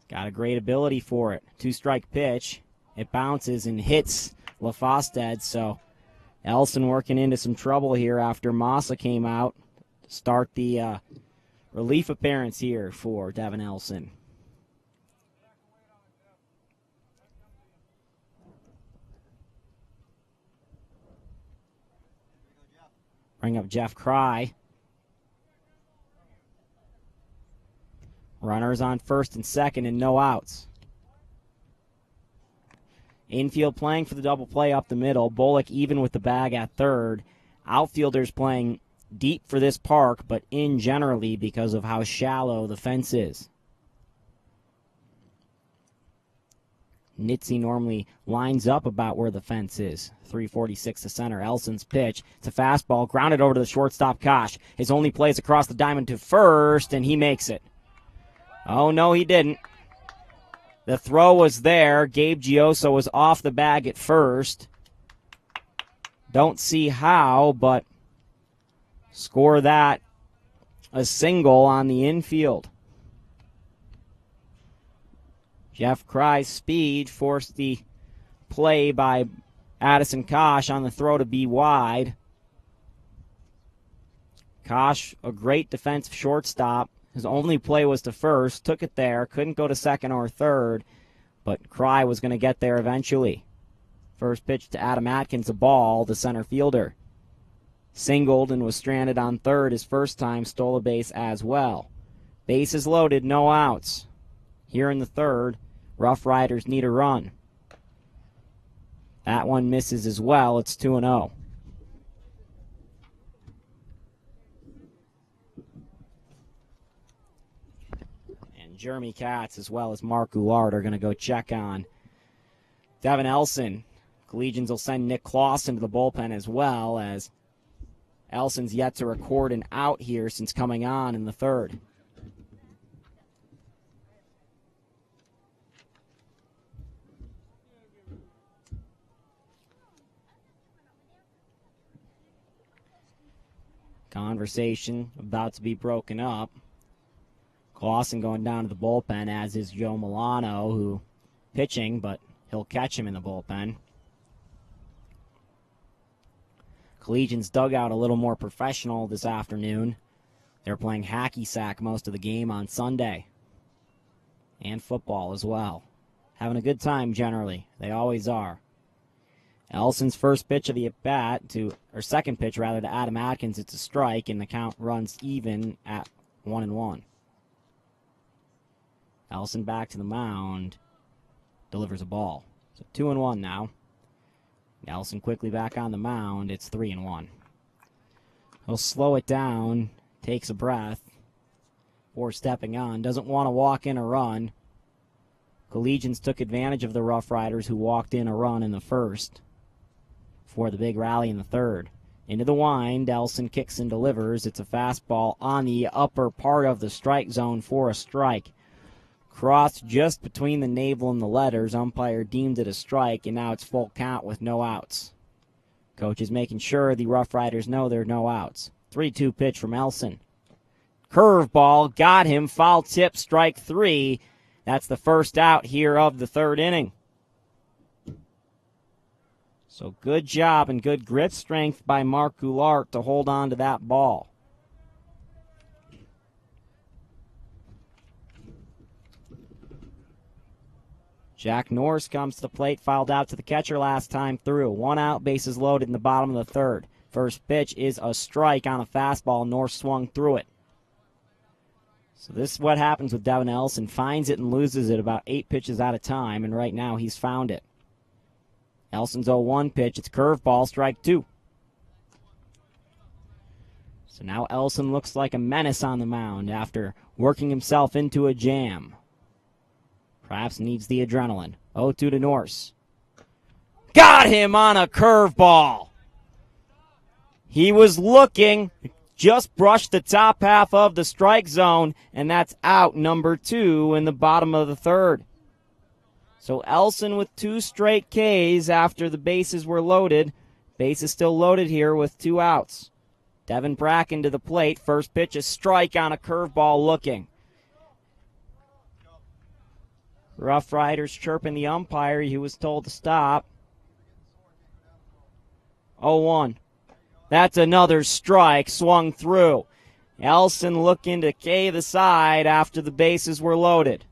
Got a great ability for it. 2-strike pitch. It bounces and hits Lufosted, so Elson working into some trouble here after Mossa came out to start the relief appearance here for Devin Elson. Bring up Jeff Cry. Runners on first and second and no outs. Infield playing for the double play up the middle. Bullock even with the bag at third. Outfielders playing deep for this park, but in generally because of how shallow the fence is. Nitze normally lines up about where the fence is. 346 to center. Elson's pitch. It's a fastball. Grounded over to the shortstop, Kosh. His only play is across the diamond to first, and he makes it. Oh, no, he didn't. The throw was there. Gabe Gioso was off the bag at first. Don't see how, but score that. A single on the infield. Jeff Cry's speed forced the play by Addison Kosh on the throw to be wide. Kosh, a great defensive shortstop. His only play was to first. Took it there. Couldn't go to second or third. But Cry was going to get there eventually. First pitch to Adam Atkins, a ball, the center fielder. Singled and was stranded on third his first time. Stole a base as well. Bases loaded, no outs. Here in the third. Rough Riders need a run. That one misses as well. It's 2-0. And Jeremy Katz as well as Mark Goulart are going to go check on Devin Elson. Collegians will send Nick Clausen to the bullpen as well, as Elson's yet to record an out here since coming on in the third. Conversation about to be broken up. Clausen going down to the bullpen, as is Joe Milano, who pitching, but he'll catch him in the bullpen. Collegians dugout a little more professional this afternoon. They're playing hacky sack most of the game on Sunday. And football as well. Having a good time generally. They always are. Elson's first pitch of the at-bat or second pitch rather, to Adam Atkins. It's a strike, and the count runs even at 1-1. Elson back to the mound. Delivers a ball. So 2-1 now. Nelson quickly back on the mound. It's 3-1. He'll slow it down. Takes a breath. Before stepping on. Doesn't want to walk in a run. Collegians took advantage of the Rough Riders, who walked in a run in the first. For the big rally in the third. Into the wind, Elson kicks and delivers. It's a fastball on the upper part of the strike zone for a strike. Crossed just between the navel and the letters. Umpire deemed it a strike, and now it's full count with no outs. Coach is making sure the Rough Riders know there are no outs. 3-2 pitch from Elson. Curveball, got him, foul tip, strike three. That's the first out here of the third inning. So good job and good grip strength by Mark Goulart to hold on to that ball. Jack Norris comes to the plate, fouled out to the catcher last time through. One out, bases loaded in the bottom of the third. First pitch is a strike on a fastball. Norris swung through it. So this is what happens with Devin Elson. Finds it and loses it about 8 pitches at a time, and right now he's found it. Elson's 0-1 pitch. It's curveball, strike two. So now Elson looks like a menace on the mound after working himself into a jam. Perhaps needs the adrenaline. 0-2 to Norris. Got him on a curveball. He was looking, just brushed the top half of the strike zone, and that's out number 2 in the bottom of the third. So Elson with 2 straight Ks after the bases were loaded. Bases still loaded here with 2 outs. Devin Bracken to the plate. First pitch, a strike on a curveball looking. Rough Riders chirping the umpire. He was told to stop. 0-1. That's another strike, swung through. Elson looking to K the side after the bases were loaded.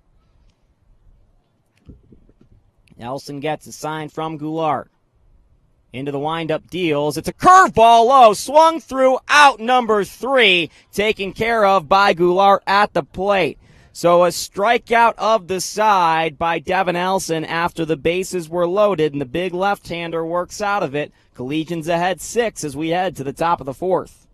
Elson gets a sign from Goulart. Into the windup deals. It's a curveball low, swung through, out number 3, taken care of by Goulart at the plate. So a strikeout of the side by Devin Elson after the bases were loaded, and the big left-hander works out of it. Collegians ahead 6 as we head to the top of the 4th.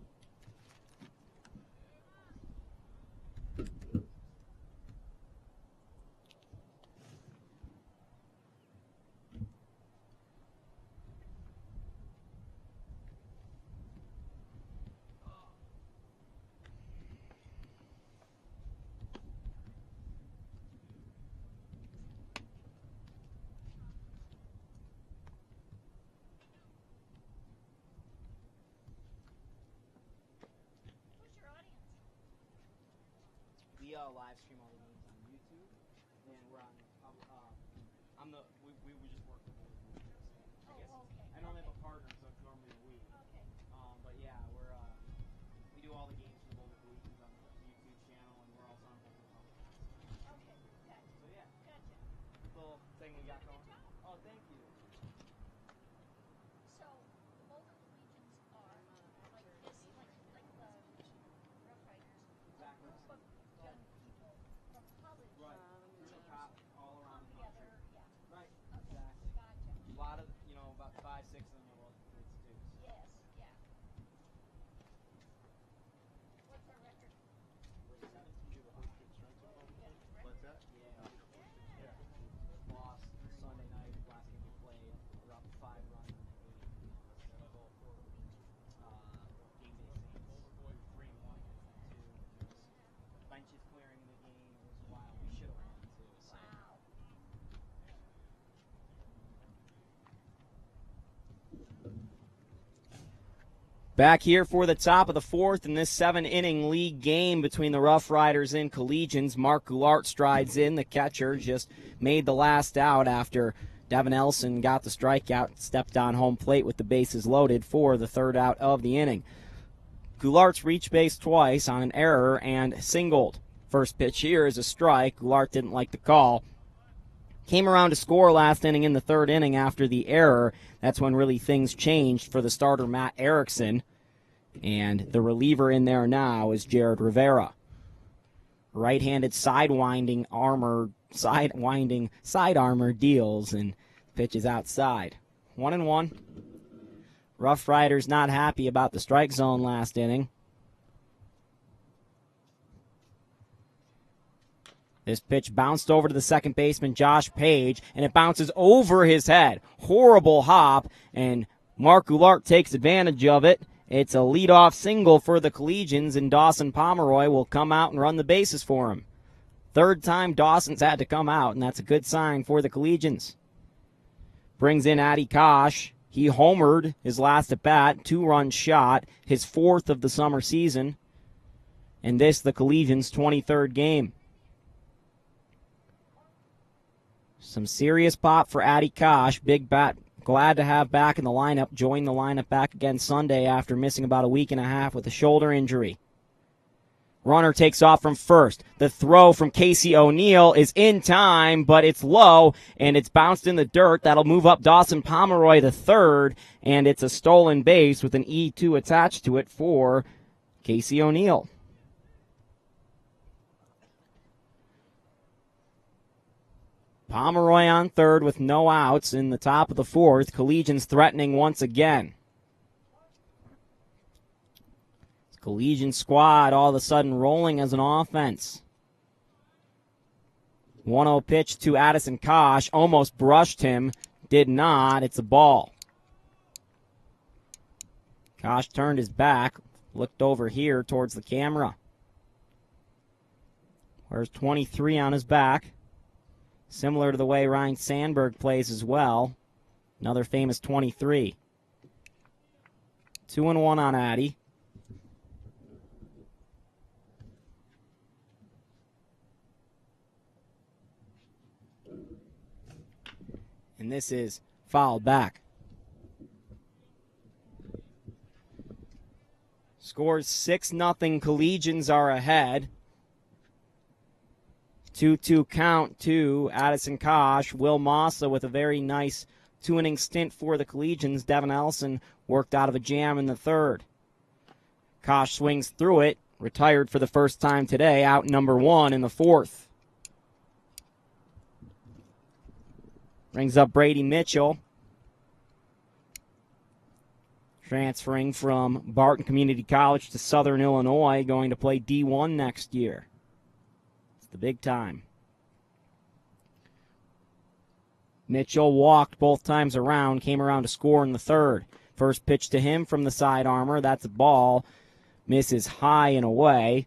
We live stream all the games on YouTube, and we're on. We were just working with the I guess. Okay. I normally have a partner, so it's normally a we. Okay. But yeah, we do all the games for the Boulder Collegians on the YouTube channel, and we're also on Boulder Collegians. Okay. Gotcha. So yeah. Gotcha. Little thing we got going. Oh, thank you. So the Boulder Collegians are like this, like the Rough Riders. Exactly. But young people from college. Right. All around the country. Yeah. Right. Exactly. Gotcha. A lot of, about 5, 6 of them are local kids too. Yes. Yeah. What's our record? We're 17. What's that? Yeah. Lost Sunday night, last game we played. We're up 5 runs in the 8th. Game day Saints. 3-1 against them, too. Benches clearing the game. It was wild. We should have won, too. So. Wow. Back here for the top of the 4th in this 7-inning league game between the Rough Riders and Collegians. Mark Goulart strides in. The catcher just made the last out after Devin Elson got the strikeout, stepped on home plate with the bases loaded for the 3rd out of the inning. Goulart's reached base twice on an error and singled. First pitch here is a strike. Goulart didn't like the call. Came around to score last inning in the 3rd inning after the error. That's when really things changed for the starter Matt Erickson. And the reliever in there now is Jared Rivera. Right-handed side armor deals and pitches outside. 1-1. Rough Riders not happy about the strike zone last inning. This pitch bounced over to the second baseman, Josh Page, and it bounces over his head. Horrible hop, and Mark Goulart takes advantage of it. It's a leadoff single for the Collegians, and Dawson Pomeroy will come out and run the bases for him. 3rd time Dawson's had to come out, and that's a good sign for the Collegians. Brings in Addy Kosh. He homered his last at-bat, 2-run shot, his 4th of the summer season, and this the Collegians' 23rd game. Some serious pop for Addy Kosh. Big bat, glad to have back in the lineup. Joined the lineup back again Sunday after missing about a week and a half with a shoulder injury. Runner takes off from first. The throw from Casey O'Neill is in time, but it's low, and it's bounced in the dirt. That'll move up Dawson Pomeroy to 3rd, and it's a stolen base with an E2 attached to it for Casey O'Neill. Pomeroy on 3rd with no outs in the top of the 4th. Collegians threatening once again. Collegian squad all of a sudden rolling as an offense. 1-0 pitch to Addison Kosh. Almost brushed him. Did not. It's a ball. Kosh turned his back. Looked over here towards the camera. Wears 23 on his back. Similar to the way Ryan Sandberg plays as well. Another famous 23. 2-1 on Addy. And this is fouled back. Scores 6-0. Collegians are ahead. 2-2 count to Addison Kosh. Will Massa with a very nice 2-inning stint for the Collegians. Devin Elson worked out of a jam in the 3rd. Kosh swings through it. retired for the first time today, out number 1 in the 4th. Brings up Brady Mitchell, transferring from Barton Community College to Southern Illinois, going to play D1 next year. It's the big time. Mitchell walked both times around, came around to score in the 3rd. First pitch to him from the side armor. That's a ball. Misses high and away.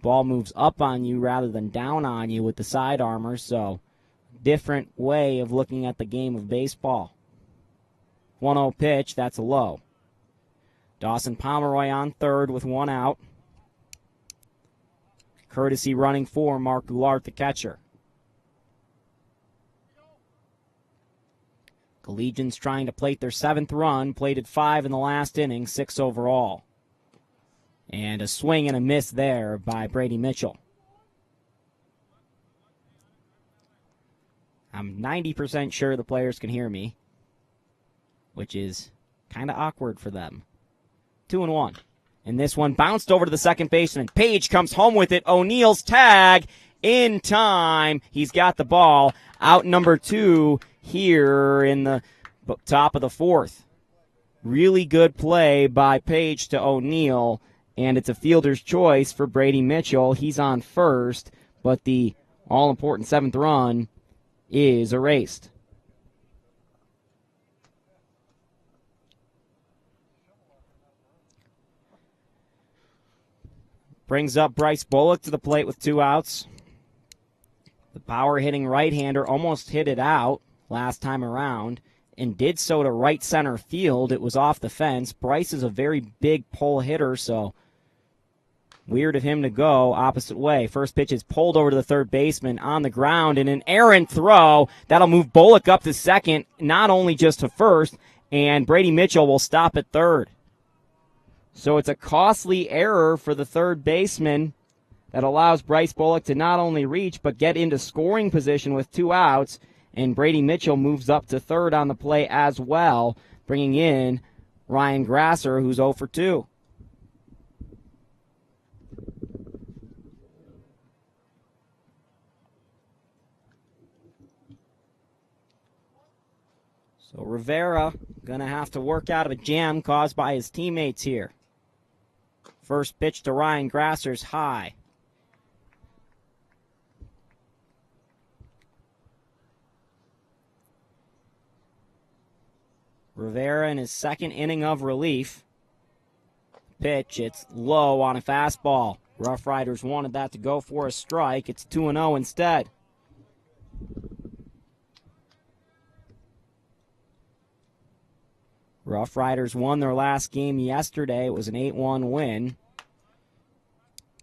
Ball moves up on you rather than down on you with the side armor, so different way of looking at the game of baseball. 1-0 pitch, that's a low. Dawson Pomeroy on 3rd with 1 out. Courtesy running for Mark Goulart, the catcher. Collegians trying to plate their 7th run, plated 5 in the last inning, 6 overall. And a swing and a miss there by Brady Mitchell. I'm 90% sure the players can hear me, which is kind of awkward for them. 2-1. And this one bounced over to the second baseman. Page comes home with it. O'Neill's tag in time. He's got the ball. Out number 2 here in the top of the 4th. Really good play by Page to O'Neill, and it's a fielder's choice for Brady Mitchell. He's on first, but the all-important 7th run is erased. Brings up Bryce Bullock to the plate with 2 outs. The power-hitting right-hander almost hit it out last time around and did so to right center field. It was off the fence. Bryce is a very big pull hitter, so weird of him to go opposite way. First pitch is pulled over to the third baseman on the ground, and an errant throw. That'll move Bullock up to second, not only just to first, and Brady Mitchell will stop at third. So it's a costly error for the third baseman that allows Bryce Bullock to not only reach but get into scoring position with 2 outs, and Brady Mitchell moves up to third on the play as well, bringing in Ryan Grasser, who's 0 for 2. So Rivera going to have to work out of a jam caused by his teammates here. First pitch to Ryan Grasser's high. Rivera in his 2nd inning of relief. Pitch, it's low on a fastball. Rough Riders wanted that to go for a strike. It's 2-0 instead. Rough Riders won their last game yesterday. It was an 8-1 win.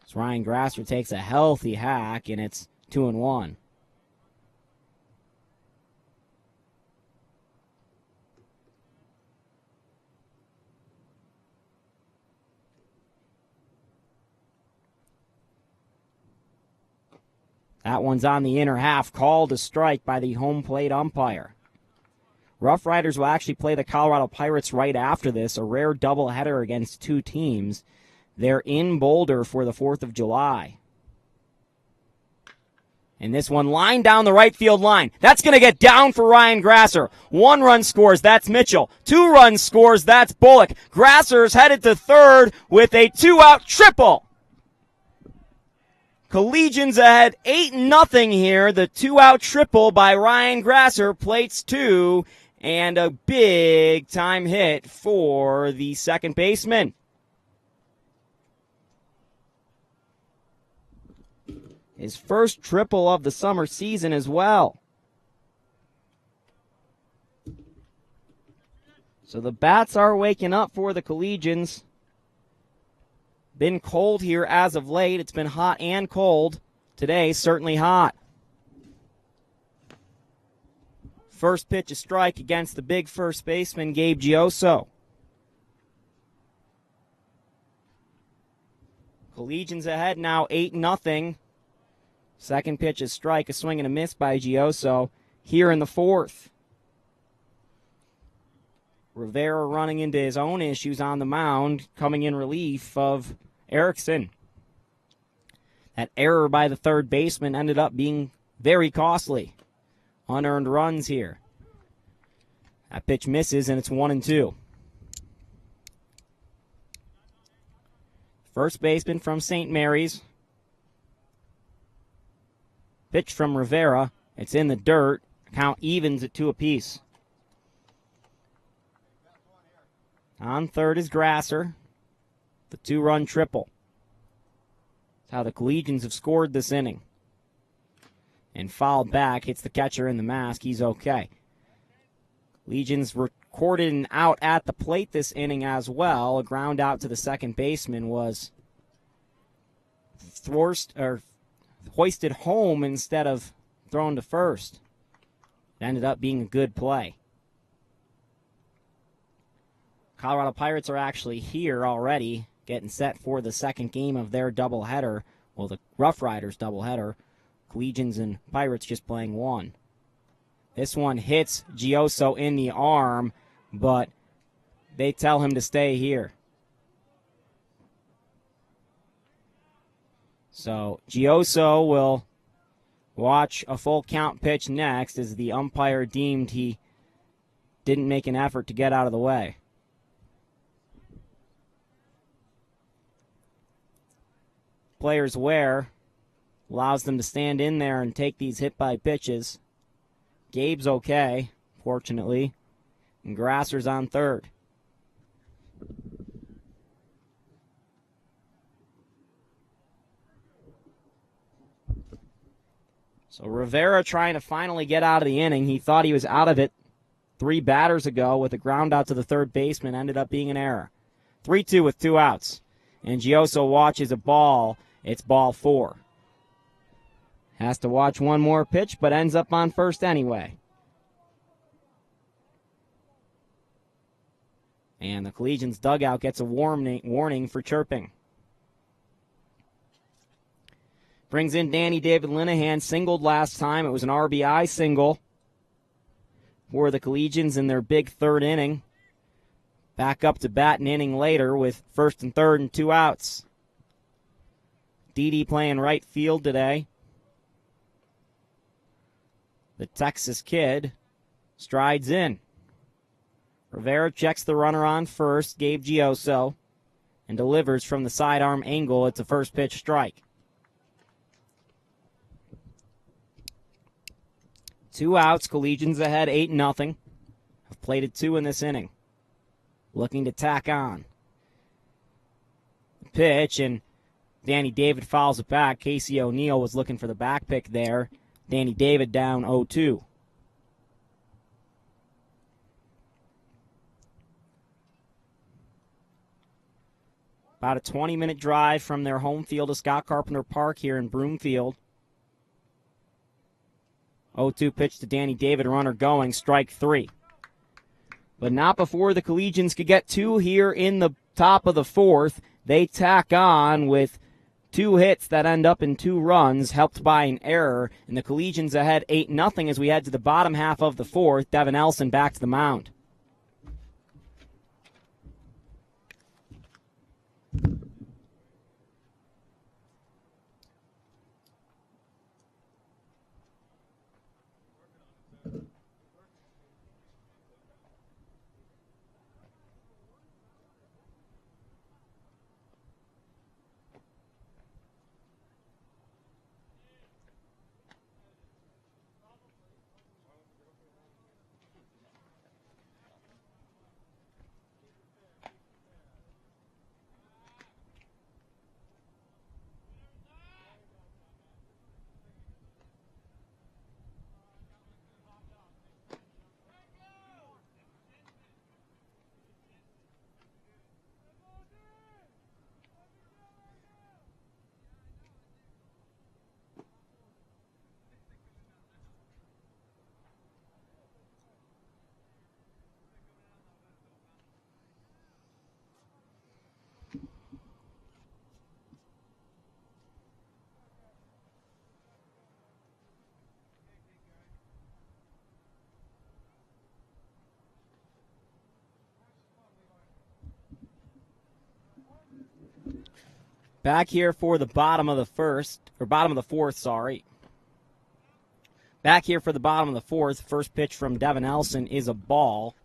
As Ryan Grasser takes a healthy hack, and it's 2-1. That one's on the inner half, called a strike by the home plate umpire. Rough Riders will actually play the Colorado Pirates right after this, a rare doubleheader against 2 teams. They're in Boulder for the 4th of July. And this one lined down the right field line. That's going to get down for Ryan Grasser. 1 run scores, that's Mitchell. 2 runs scores, that's Bullock. Grasser's headed to third with a 2-out triple. Collegians ahead 8-0 here. The 2-out triple by Ryan Grasser, plates 2, and a big-time hit for the second baseman. His first triple of the summer season as well. So the bats are waking up for the Collegians. Been cold here as of late. It's been hot and cold. Today, certainly hot. First pitch, a strike against the big first baseman, Gabe Gioso. Collegians ahead now, 8-0. Second pitch, a strike, a swing and a miss by Gioso here in the 4th. Rivera running into his own issues on the mound, coming in relief of Erickson. That error by the third baseman ended up being very costly. Unearned runs here. That pitch misses, and it's 1-2. First baseman from St. Mary's. Pitch from Rivera. It's in the dirt. Count evens at 2 apiece. On third is Grasser. The 2-run triple. That's how the Collegians have scored this inning. And fouled back, hits the catcher in the mask. He's okay. Legions recorded an out at the plate this inning as well. A ground out to the second baseman was hoisted home instead of thrown to first. It ended up being a good play. Colorado Pirates are actually here already, getting set for the second game of their doubleheader. Well, the Rough Riders doubleheader. Collegians and Pirates just playing one. This one hits Gioso in the arm, but they tell him to stay here. So Gioso will watch a full count pitch next as the umpire deemed he didn't make an effort to get out of the way. Players wear allows them to stand in there and take these hit by pitches. Gabe's okay, fortunately, and Grasser's on third. So Rivera trying to finally get out of the inning. He thought he was out of it 3 batters ago with a ground out to the third baseman. Ended up being an error. 3-2 with 2 outs. And Gioso watches a ball. It's ball 4. Has to watch one more pitch, but ends up on first anyway. And the Collegians dugout gets a warning for chirping. Brings in Danny David Linehan, singled last time. It was an RBI single for the Collegians in their big third inning. Back up to bat an inning later with first and third and 2 outs. Didi playing right field today. The Texas kid strides in. Rivera checks the runner on first, Gabe Gioso, and delivers from the sidearm angle. It's a first pitch strike. 2 outs, Collegians ahead 8-0. Have played 2 in this inning. Looking to tack on. Pitch, and Danny David fouls it back. Casey O'Neill was looking for the back pick there. Danny David down 0-2. About a 20-minute drive from their home field to Scott Carpenter Park here in Broomfield. 0-2 pitch to Danny David, runner going, strike 3. But not before the Collegians could get 2 here in the top of the 4th. They tack on with 2 hits that end up in 2 runs, helped by an error. And the Collegians ahead 8-0 as we head to the bottom half of the 4th. Devin Elson back to the mound. Back here for the bottom of the fourth, sorry. Back here for the bottom of the fourth. First pitch from Devin Elson is a ball.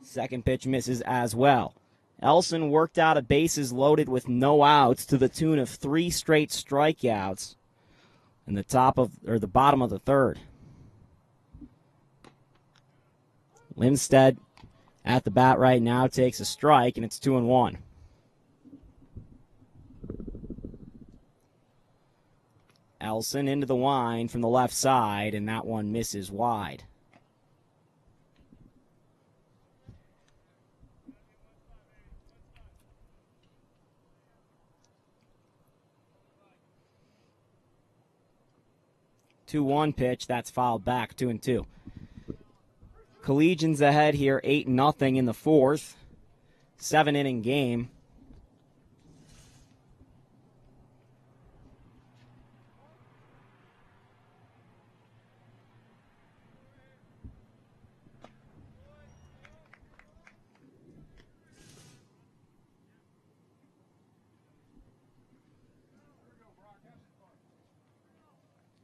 Second pitch misses as well. Elson worked out of bases loaded with no outs to the tune of 3 straight strikeouts in the bottom of the third. Lindstedt at the bat right now takes a strike, and it's 2-1. Elson into the wind from the left side, and that one misses wide. Two-one pitch, that's fouled back, 2-2. Collegians ahead here, 8-0 in the fourth. 7-inning game.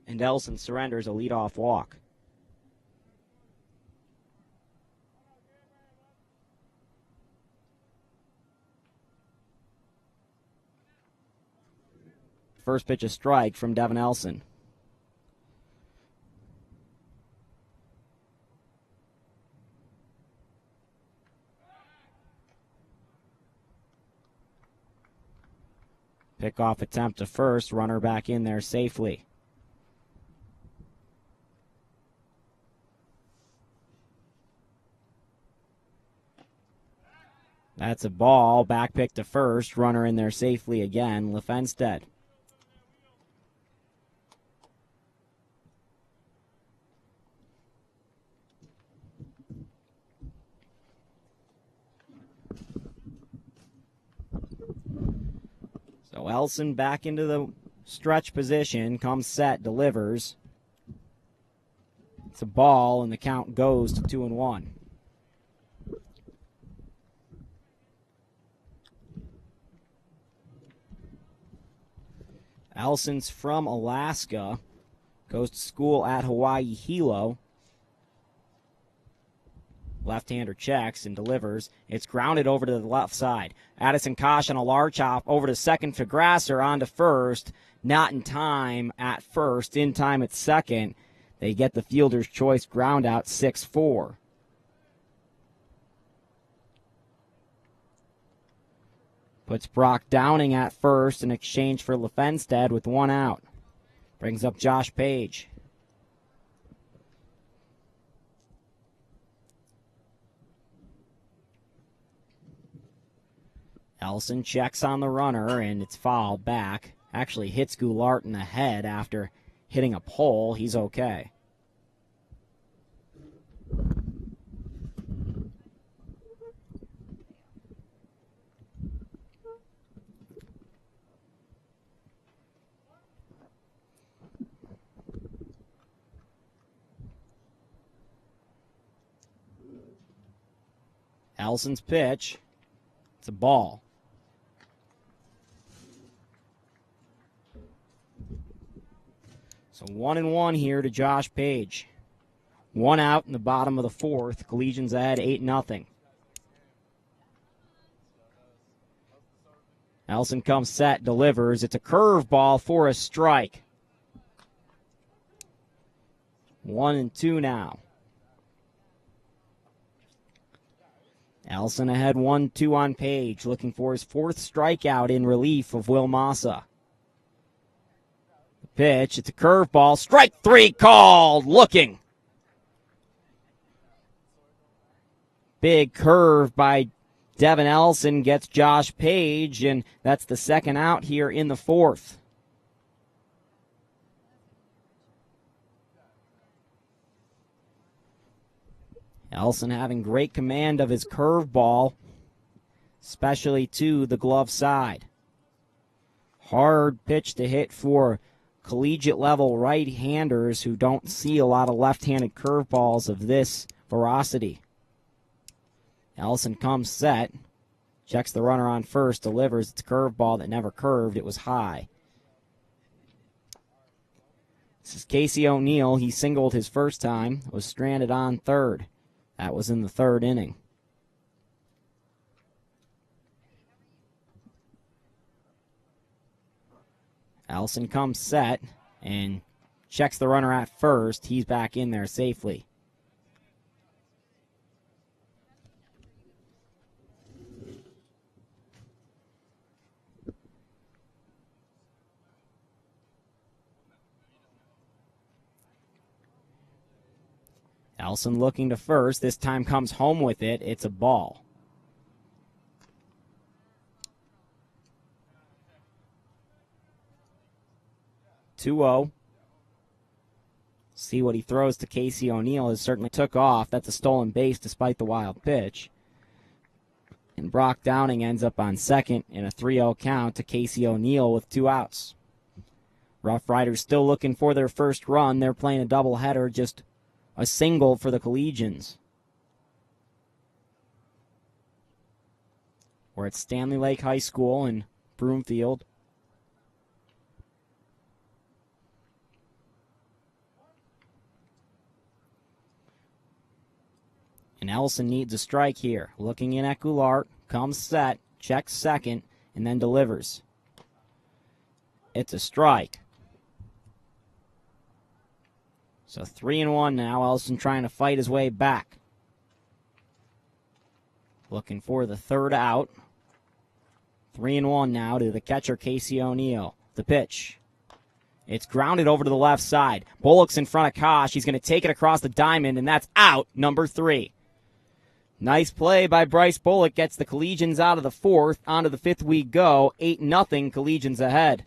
And Elson surrenders a leadoff walk. First pitch a strike from Devin Elson. Pickoff attempt to first, runner back in there safely. That's a ball, back pick to first, runner in there safely again, Lefenstead. So Elson back into the stretch position, comes set, delivers. It's a ball, and the count goes to 2-1. Elson's from Alaska, goes to school at Hawaii Hilo. Left-hander checks and delivers. It's grounded over to the left side. Addison Kosh on a large hop over to second for Grasser, on to first. Not in time at first, in time at second. They get the fielder's choice ground out, 6-4. Puts Brock Downing at first in exchange for Lefenstead with 1 out. Brings up Josh Page. Elson checks on the runner, and it's fouled back. Actually hits Goulart in the head after hitting a pole. He's okay. Elson's pitch. It's a ball. So 1-1 here to Josh Page. 1 out in the bottom of the fourth. Collegians ahead 8-0. Elson comes set, delivers. It's a curveball for a strike. 1-2 now. Elson ahead 1-2 on Page, looking for his 4th strikeout in relief of Will Massa. The pitch, it's a curveball. Strike 3 called, looking. Big curve by Devin Elson gets Josh Page, and that's the 2nd out here in the 4th. Elson having great command of his curveball, especially to the glove side. Hard pitch to hit for collegiate level right-handers who don't see a lot of left-handed curveballs of this ferocity. Ellison comes set, checks the runner on first, delivers. It's a curveball that never curved. It was high. This is Casey O'Neill. He singled his first time, was stranded on third. That was in the third inning. Ellison comes set and checks the runner at first. He's back in there safely. Ellison looking to first. This time comes home with it. It's a ball. (2-0). See what he throws to Casey O'Neill. Has certainly took off. That's a stolen base despite the wild pitch. And Brock Downing ends up on second in a 3-0 count to Casey O'Neill with 2 outs. Rough Riders still looking for their first run. They're playing a doubleheader, just a single for the Collegians. We're at Stanley Lake High School in Broomfield. And Ellison needs a strike here. Looking in at Goulart, comes set, checks second, and then delivers. It's a strike. So 3-1 now. Ellison trying to fight his way back. Looking for the third out. 3-1 now to the catcher, Casey O'Neill. The pitch. It's grounded over to the left side. Bullock's in front of Kosh. He's going to take it across the diamond, and that's out, number 3. Nice play by Bryce Bullock. Gets the Collegians out of the 4th. Onto the 5th we go. 8-0, Collegians ahead.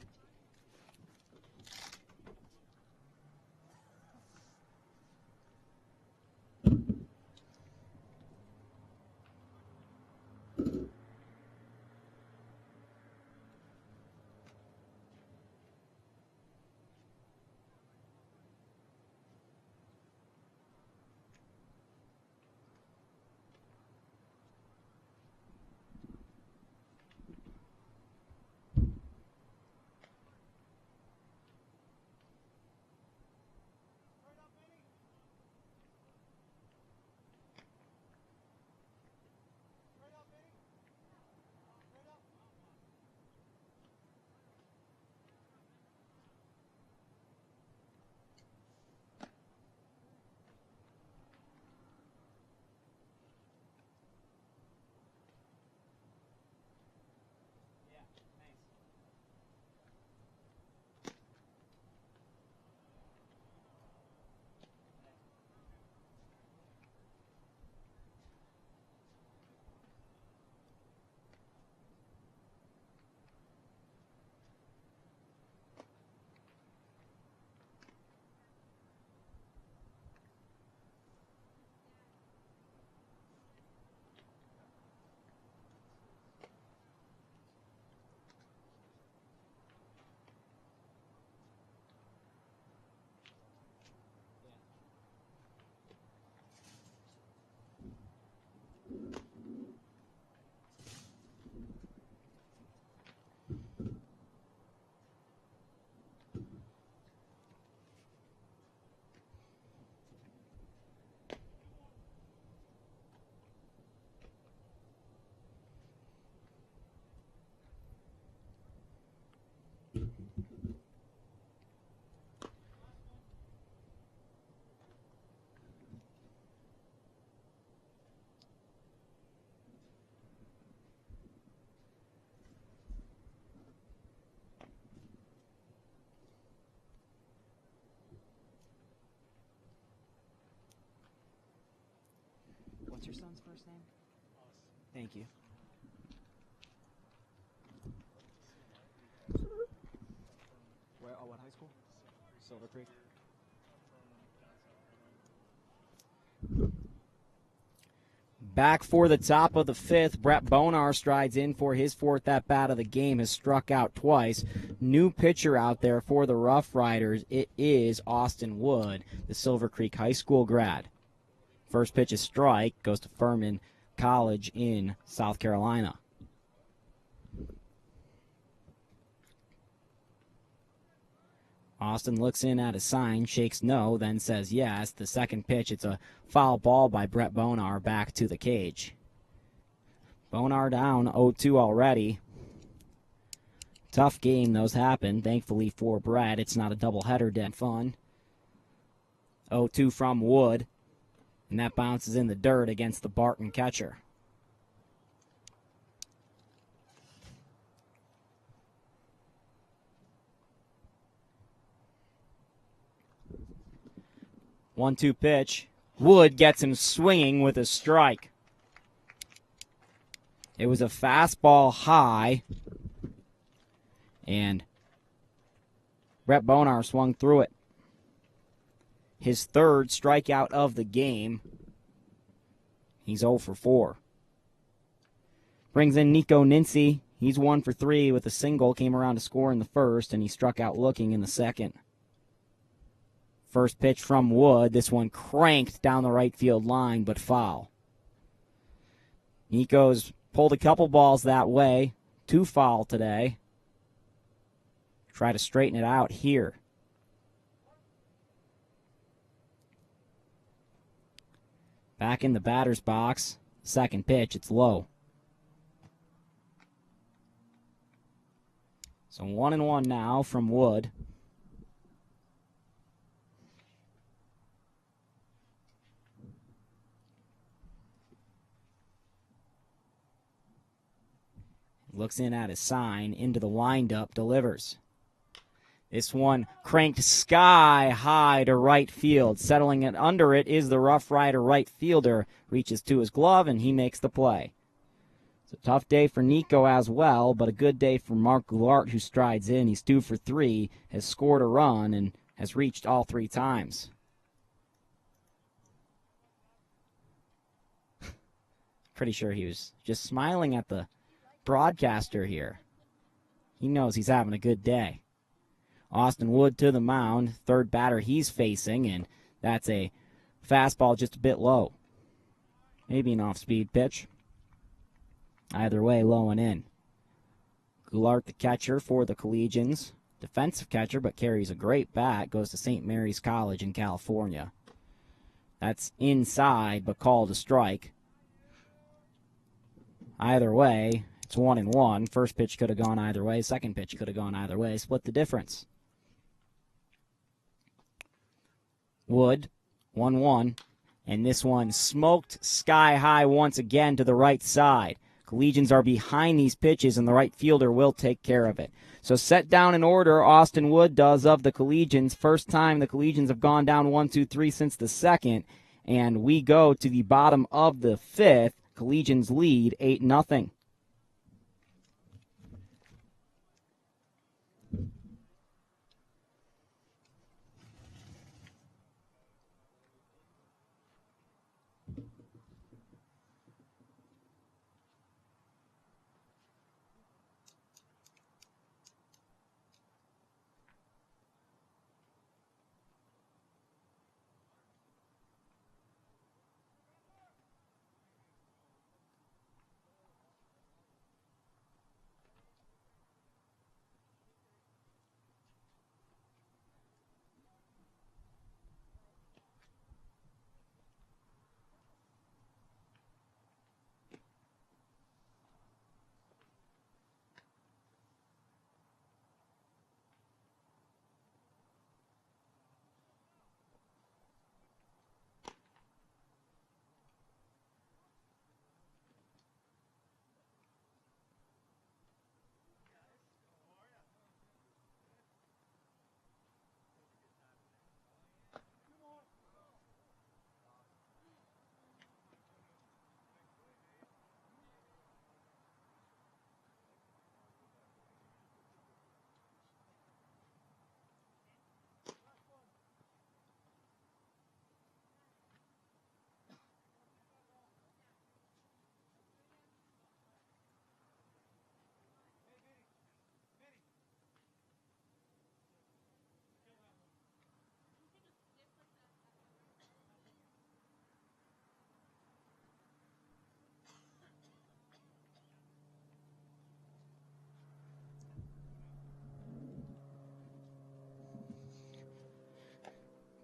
What's your son's first name? Thank you. Where? Oh, what high school? Silver Creek. Back for the top of the fifth, Brett Bonar strides in for his fourth at-bat of the game, has struck out twice. New pitcher out there for the Rough Riders. It is Austin Wood, the Silver Creek High School grad. First pitch is strike, goes to Furman College in South Carolina. Austin looks in at a sign, shakes no, then says yes. The second pitch, it's a foul ball by Brett Bonar back to the cage. Bonar down 0-2 already. Tough game, those happen. Thankfully for Brett, it's not a doubleheader, dead fun. 0-2 from Wood, and that bounces in the dirt against the Barton catcher. 1-2 pitch. Wood gets him swinging with a strike. It was a fastball high, and Brett Bonar swung through it. His third strikeout of the game. He's 0 for 4. Brings in Nico Nincy. He's 1 for 3 with a single. Came around to score in the first, and he struck out looking in the second. First pitch from Wood. This one cranked down the right field line, but foul. Nico's pulled a couple balls that way. 2 foul today. Try to straighten it out here. Back in the batter's box. Second pitch, it's low. So 1-1 now from Wood. Looks in at his sign, into the windup, delivers. This one cranked sky high to right field. Settling it under it is the Rough Rider right fielder. Reaches to his glove, and he makes the play. It's a tough day for Nico as well, but a good day for Mark Goulart, who strides in. He's 2 for 3, has scored a run, and has reached all 3 times. Pretty sure he was just smiling at the broadcaster here. He knows he's having a good day. Austin Wood to the mound, third batter he's facing, and that's a fastball just a bit low. Maybe an off-speed pitch. Either way, low and in. Goulart, the catcher for the Collegians. Defensive catcher, but carries a great bat. Goes to St. Mary's College in California. That's inside, but called a strike. Either way, it's 1-1. First pitch could have gone either way. Second pitch could have gone either way. Split the difference. Wood, 1-1. And this one smoked sky high once again to the right side. Collegians are behind these pitches, and the right fielder will take care of it. So set down in order, Austin Wood does of the Collegians. First time the Collegians have gone down 1-2-3 since the second. And we go to the bottom of the fifth. Collegians lead 8-0.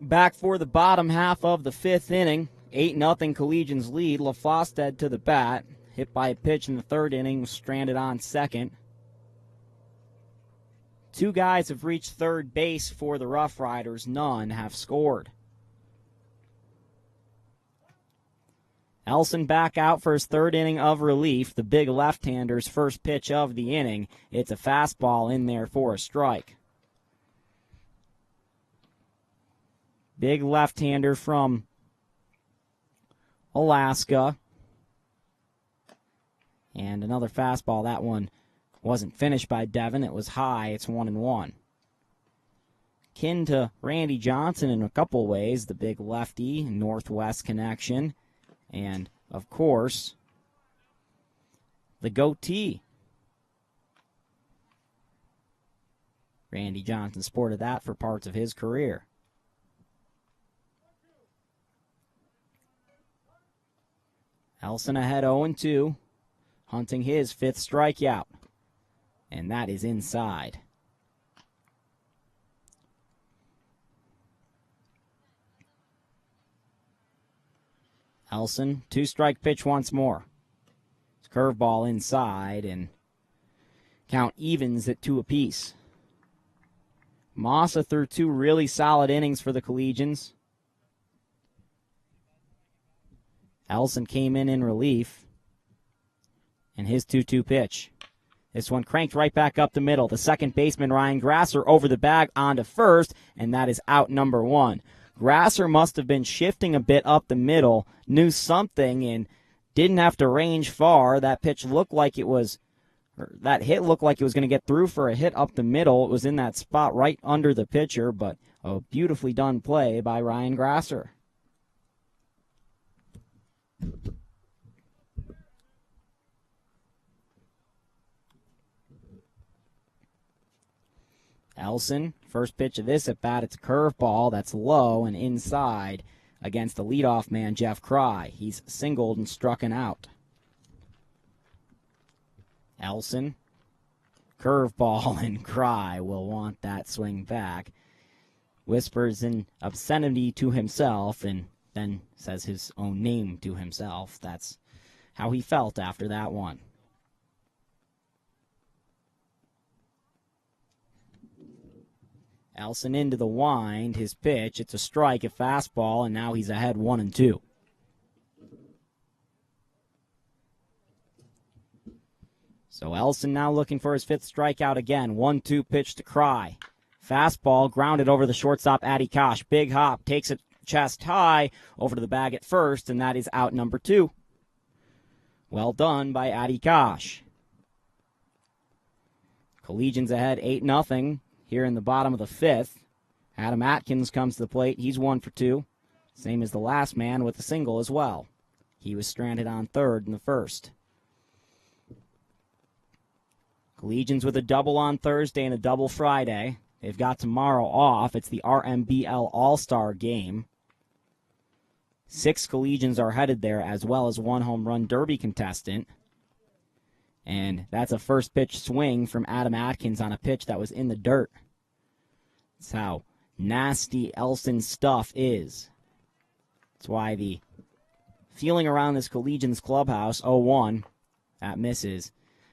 Back for the bottom half of the fifth inning. 8-0 Collegians lead. LaFosted to the bat. Hit by a pitch in the third inning, was stranded on second. Two guys have reached third base for the Rough Riders. None have scored. Elson back out for his third inning of relief. The big left-hander's first pitch of the inning. It's a fastball in there for a strike. Big left-hander from Alaska. And another fastball. That one wasn't finished by Devin. It was high. It's 1-1. Kin to Randy Johnson in a couple ways. The big lefty, Northwest connection. And, of course, the goatee. Randy Johnson sported that for parts of his career. Elson ahead 0-2, hunting his fifth strikeout. And that is inside. Elson, two-strike pitch once more. It's curveball inside, and count evens at 2 apiece. Massa threw 2 really solid innings for the Collegians. Elson came in relief, and his 2-2 pitch. This one cranked right back up the middle. The second baseman, Ryan Grasser, over the bag onto first, and that is out number 1. Grasser must have been shifting a bit up the middle, knew something, and didn't have to range far. That pitch looked like it was, that hit looked like it was going to get through for a hit up the middle. It was in that spot right under the pitcher, but a beautifully done play by Ryan Grasser. Elson, first pitch of this at bat, it's a curveball that's low and inside against the leadoff man, Jeff Cry. He's singled and struck out. Elson, curveball, and Cry will want that swing back. Whispers an obscenity to himself and then says his own name to himself. That's how he felt after that one. Elson into the wind, his pitch. It's a strike, a fastball, and now he's ahead 1-2. So Elson now looking for his fifth strikeout again. 1-2 pitch to Cry. Fastball grounded over the shortstop, Addy Kosh. Big hop, takes it chest high over to the bag at first, and that is out number 2. Well done by Addy Kosh. Collegians ahead 8-0. Here in the bottom of the fifth, Adam Atkins comes to the plate. He's 1 for 2. Same as the last man with a single as well. He was stranded on third in the first. Collegians with a double on Thursday and a double Friday. They've got tomorrow off. It's the RMBL All-Star Game. 6 Collegians are headed there, as well as 1 home run derby contestant. And that's a first pitch swing from Adam Atkins on a pitch that was in the dirt. That's how nasty Elson stuff is. That's why the feeling around this Collegians clubhouse, 0-1, that misses,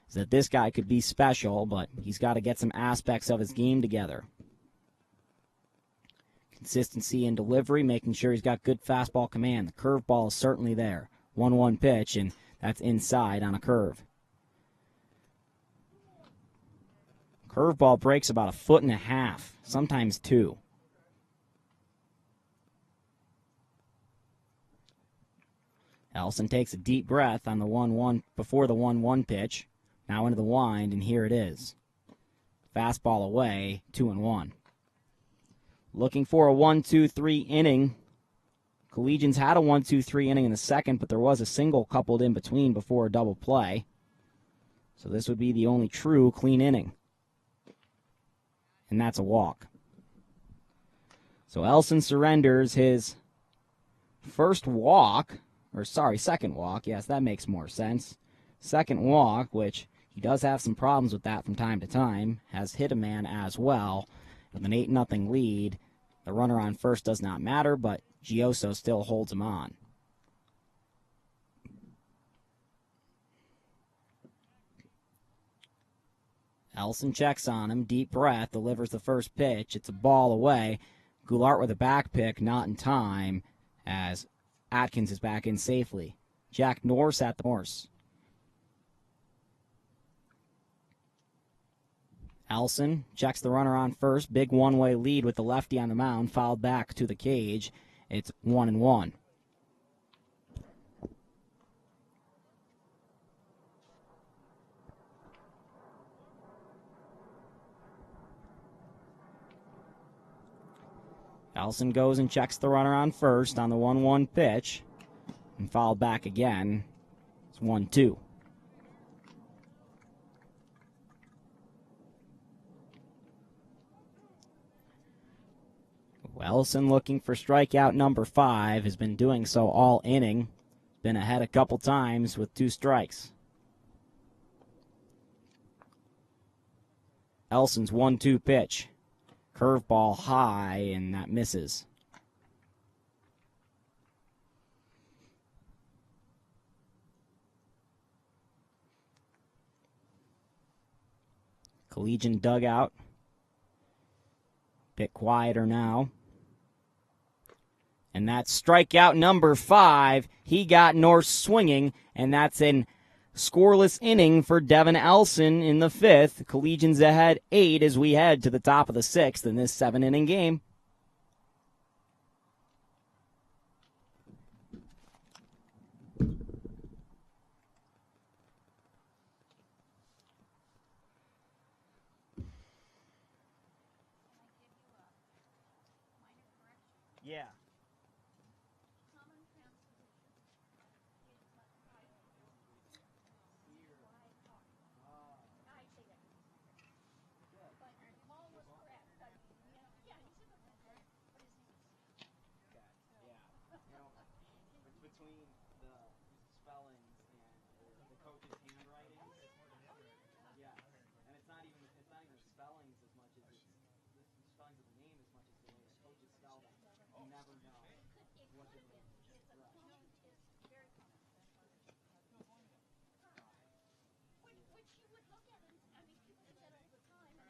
is that this guy could be special, but he's got to get some aspects of his game together. Consistency in delivery, making sure he's got good fastball command. The curveball is certainly there. 1-1 pitch, and that's inside on a curve. Curveball breaks about 1.5 feet, sometimes 2. Elson takes a deep breath on the 1-1 before the 1-1 pitch. Now into the wind, and here it is. Fastball away, 2-1. Looking for a 1-2-3 inning. Collegians had a 1-2-3 inning in the second, but there was a single coupled in between before a double play. So this would be the only true clean inning. And that's a walk. So Elson surrenders his second walk. Yes, that makes more sense. Second walk, which he does have some problems with that from time to time, has hit a man as well. With an 8-0 lead, The runner on first does not matter, but Gioso still holds him on. Elson checks on him, deep breath, delivers the first pitch. It's a ball away. Goulart with a back pick, not in time, as Atkins is back in safely. Jack Norse at the Norse. Elson checks the runner on first. Big one-way lead with the lefty on the mound, fouled back to the cage. It's 1-1. Elson goes and checks the runner on first on the 1-1 pitch and fouled back again. It's 1-2. Elson looking for strikeout number 5, has been doing so all inning. Been ahead a couple times with 2 strikes. Elson's 1-2 pitch. Curveball high, and that misses. Collegian dugout. Bit quieter now. And that's strikeout number 5. He got Norse swinging, and that's an scoreless inning for Devin Elson in the 5th. Collegians ahead 8 as we head to the top of the 6th in this 7-inning game. Yeah. Common transposition is what I say that. But Paul was correct. But, yeah, he's a good one, right? What is his name? Between the spellings and the coach's handwriting. Yeah. And it's not even spellings as much as it's the spellings of the name as much as the way the coaches spell them. You never know. What the It's a common, is very common. Which you would look at, and I mean, people do that all the time, and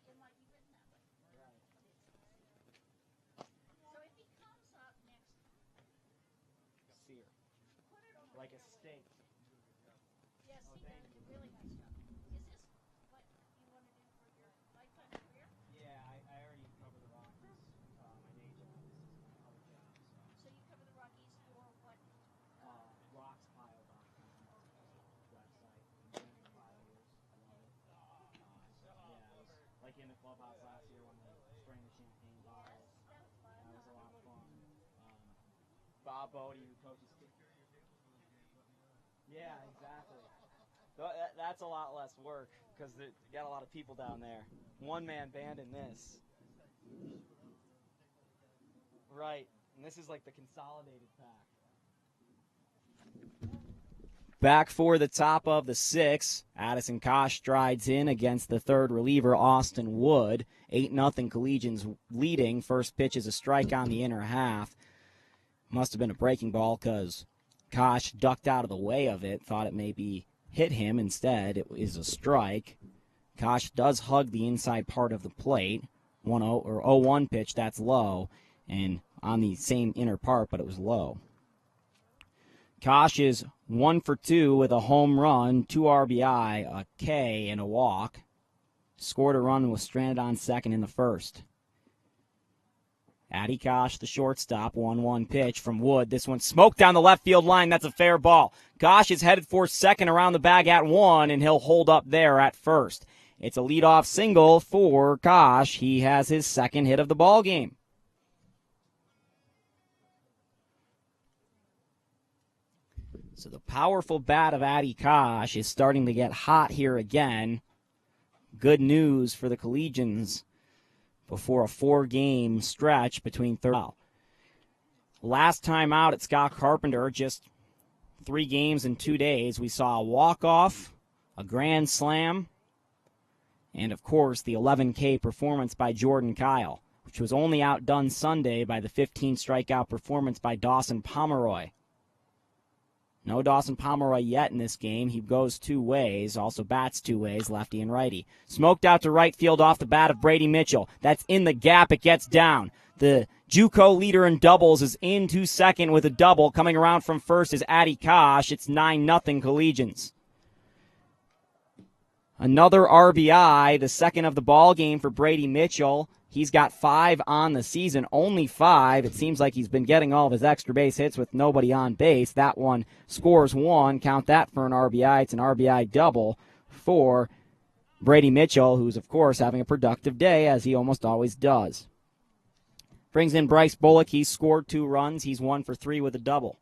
it might be written that way. Right. So if he comes up next, Sear. put it over Like a here. steak. Yes, see, that's really nice stuff. Is this what you want to do for your lifetime career? Yeah, I already covered the Rockies. My day job. This is my other job. So you cover the Rockies for what? Rockspile.com website. Been doing it for 5 years. I love it. Yeah, I was like in the clubhouse last year when they sprayed the champagne bottles. That was fun. That was a lot of fun. Bob Bodie, who coaches. Yeah, exactly. That's a lot less work because you got a lot of people down there. One-man band in this. Right, and this is like the consolidated pack. Back for the top of the 6th. Addison Kosh strides in against the 3rd reliever, Austin Wood. 8-0 Collegians leading. First pitch is a strike on the inner half. Must have been a breaking ball because Kosh ducked out of the way of it, thought it maybe hit him. Instead, it is a strike. Kosh does hug the inside part of the plate. 1-0 or 0-1 pitch, that's low. And on the same inner part, but it was low. Kosh is 1 for 2 with a home run, 2 RBI, a K, and a walk. Scored a run and was stranded on second in the 1st. Addy Kosh, the shortstop, 1-1 pitch from Wood. This one smoked down the left field line. That's a fair ball. Kosh is headed for second around the bag at 1, and he'll hold up there at first. It's a leadoff single for Kosh. He has his 2nd hit of the ball game. So the powerful bat of Addy Kosh is starting to get hot here again. Good news for the Collegians before a 4-game stretch between third. Last time out at Scott Carpenter, just 3 games in 2 days, we saw a walk-off, a grand slam, and, of course, the 11K performance by Jordan Kyle. which was only outdone Sunday by the 15 strikeout performance by Dawson Pomeroy. No Dawson Pomeroy yet in this game. He goes two ways, also bats two ways, lefty and righty. Smoked out to right field off the bat of Brady Mitchell. That's in the gap. It gets down. The JUCO leader in doubles is into second with a double. Coming around from first is Addy Kosh. It's 9-0 Collegians. Another RBI, the second of the ball game for Brady Mitchell. He's got 5 on the season, only 5. It seems like he's been getting all of his extra base hits with nobody on base. That one scores 1. Count that for an RBI. It's an RBI double for Brady Mitchell, who's, of course, having a productive day, as he almost always does. Brings in Bryce Bullock. He's scored 2 runs. He's 1 for 3 with a double.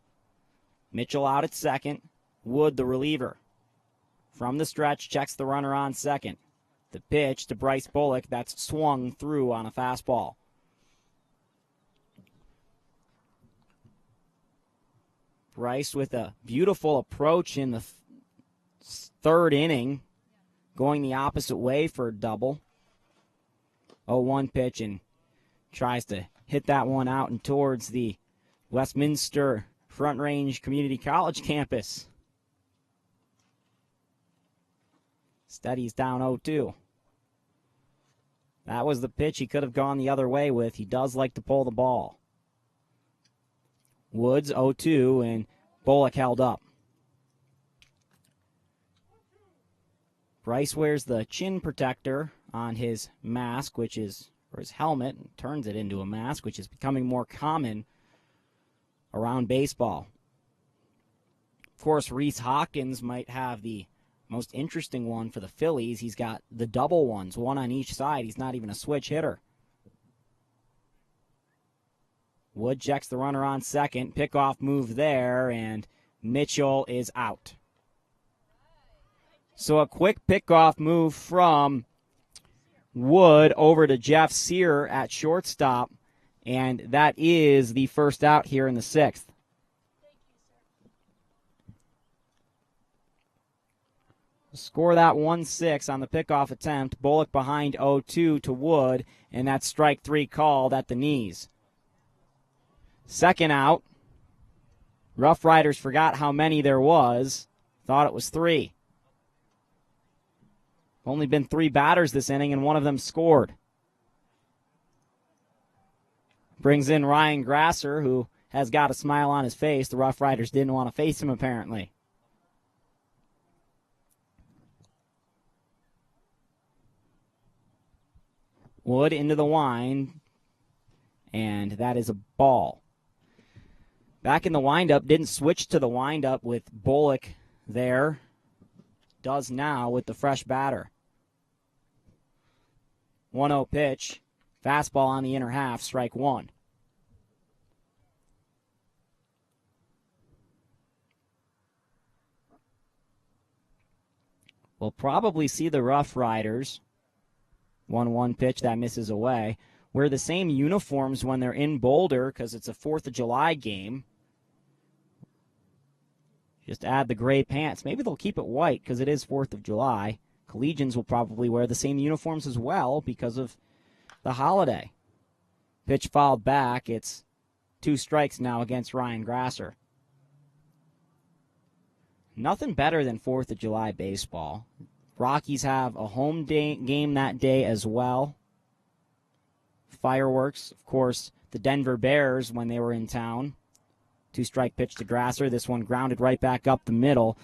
Mitchell out at second. Wood, the reliever. From the stretch, checks the runner on second. The pitch to Bryce Bullock, that's swung through on a fastball. Bryce with a beautiful approach in the third inning, going the opposite way for a double. 0-1 pitch, and tries to hit that one out and towards the Westminster Front Range Community College campus. Steady's down 0-2. That was the pitch he could have gone the other way with. He does like to pull the ball. Woods 0-2, and Bullock held up. Bryce wears the chin protector on his mask, which is, or his helmet, and turns it into a mask, which is becoming more common around baseball. Of course, Reese Hawkins might have the most interesting one for the Phillies. He's got the double ones, one on each side. He's not even a switch hitter. Wood checks the runner on second. Pickoff move there, and Mitchell is out. So a quick pickoff move from Wood over to Jeff Sear at shortstop, and that is the first out here in the 6th. Score that 1-6 on the pickoff attempt. Bullock behind 0-2 to Wood, and that's strike 3 called at the knees. Second out. Rough Riders forgot how many there was. Thought it was 3. Only been 3 batters this inning, and one of them scored. Brings in Ryan Grasser, who has got a smile on his face. The Rough Riders didn't want to face him, apparently. Wood into the wind, and that is a ball. Back in the windup, didn't switch to the windup with Bullock there. Does now with the fresh batter. 1-0 pitch. Fastball on the inner half, strike 1. We'll probably see the Rough Riders. 1-1 pitch, that misses away. Wear the same uniforms when they're in Boulder because it's a 4th of July game. Just add the gray pants. Maybe they'll keep it white because it is 4th of July. Collegians will probably wear the same uniforms as well because of the holiday. Pitch fouled back. It's 2 strikes now against Ryan Grasser. Nothing better than 4th of July baseball. Rockies have a home game that day as well. Fireworks, of course, the Denver Bears when they were in town. 2-strike pitch to Grasser. This one grounded right back up the middle.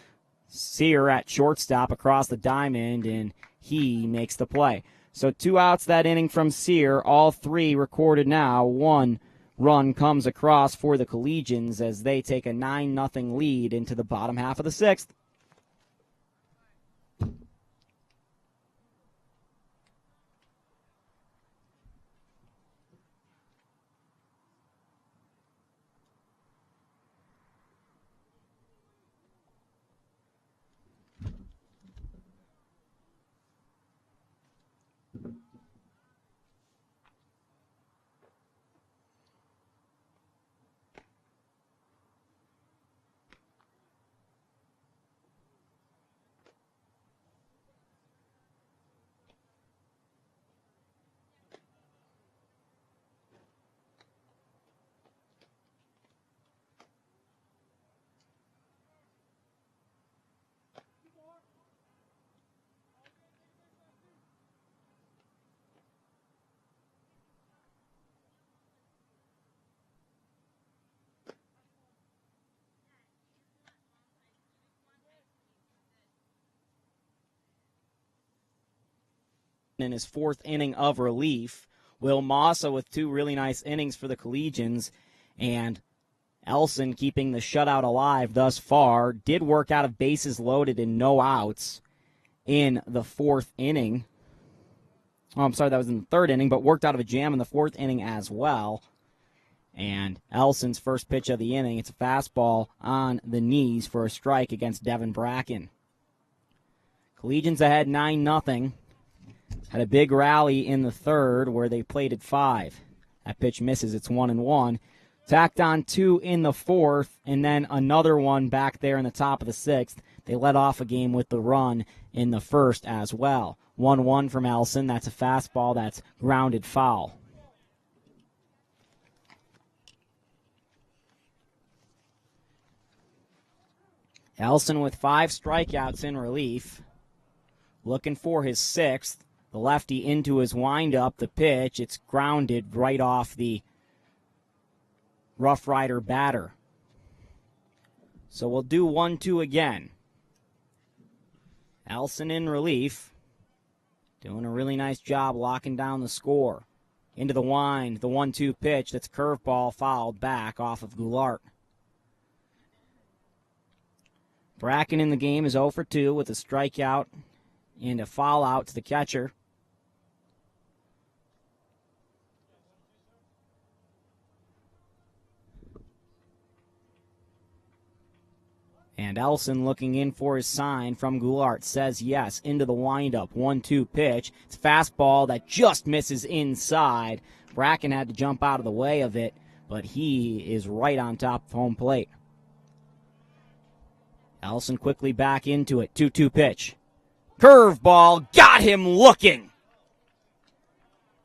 Sear at shortstop across the diamond, and he makes the play. So 2 outs that inning from Sear. All 3 recorded now. 1 run comes across for the Collegians as they take a 9-0 lead into the bottom half of the 6th. in his fourth inning of relief. Will Massa with two really nice innings for the Collegians, and Elson keeping the shutout alive thus far. Did work out of bases loaded and no outs in the fourth inning. Oh, I'm sorry, that was in the third inning, but worked out of a jam in the fourth inning as well. And Elson's first pitch of the inning, it's a fastball on the knees for a strike against Devin Bracken. Collegians ahead 9-0. Had a big rally in the third where they played at 5. That pitch misses, it's 1-1. Tacked on 2 in the fourth, and then another one back there in the top of the sixth. They led off a game with the run in the first as well. 1-1 from Elson. That's a fastball that's grounded foul. Elson with 5 strikeouts in relief. Looking for his 6th. The lefty into his windup. The pitch, it's grounded right off the Rough Rider batter. So we'll do 1-2 again. Elson in relief. Doing a really nice job locking down the score. Into the wind, the 1-2 pitch. That's curveball fouled back off of Goulart. Bracken in the game is 0 for 2 with a strikeout and a foul out to the catcher. And Elson looking in for his sign from Goulart. Says yes. Into the windup. 1-2 pitch. It's a fastball that just misses inside. Bracken had to jump out of the way of it, but he is right on top of home plate. Elson quickly back into it. 2-2 pitch. Curveball. Got him looking.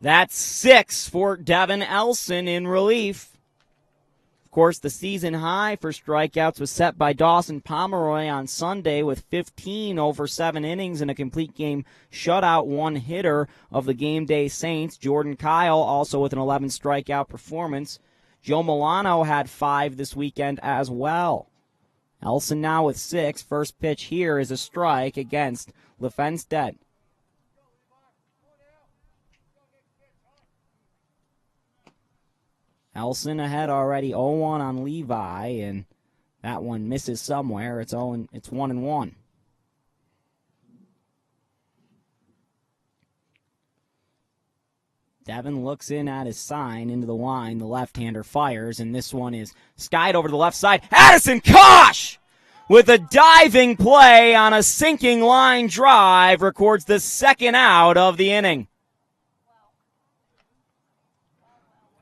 That's 6 for Devin Elson in relief. Of course, the season high for strikeouts was set by Dawson Pomeroy on Sunday with 15 over 7 innings and a complete game shutout, one hitter of the game day Saints. Jordan Kyle also with an 11 strikeout performance. Joe Milano had 5 this weekend as well. Elson now with 6. First pitch here is a strike against Lefenstedt. Elson ahead already 0-1 on Levi, and that one misses somewhere. It's 1-1. Devin looks in at his sign into the line. The left-hander fires, and this one is skied over to the left side. Addison Kosh with a diving play on a sinking line drive records the second out of the inning.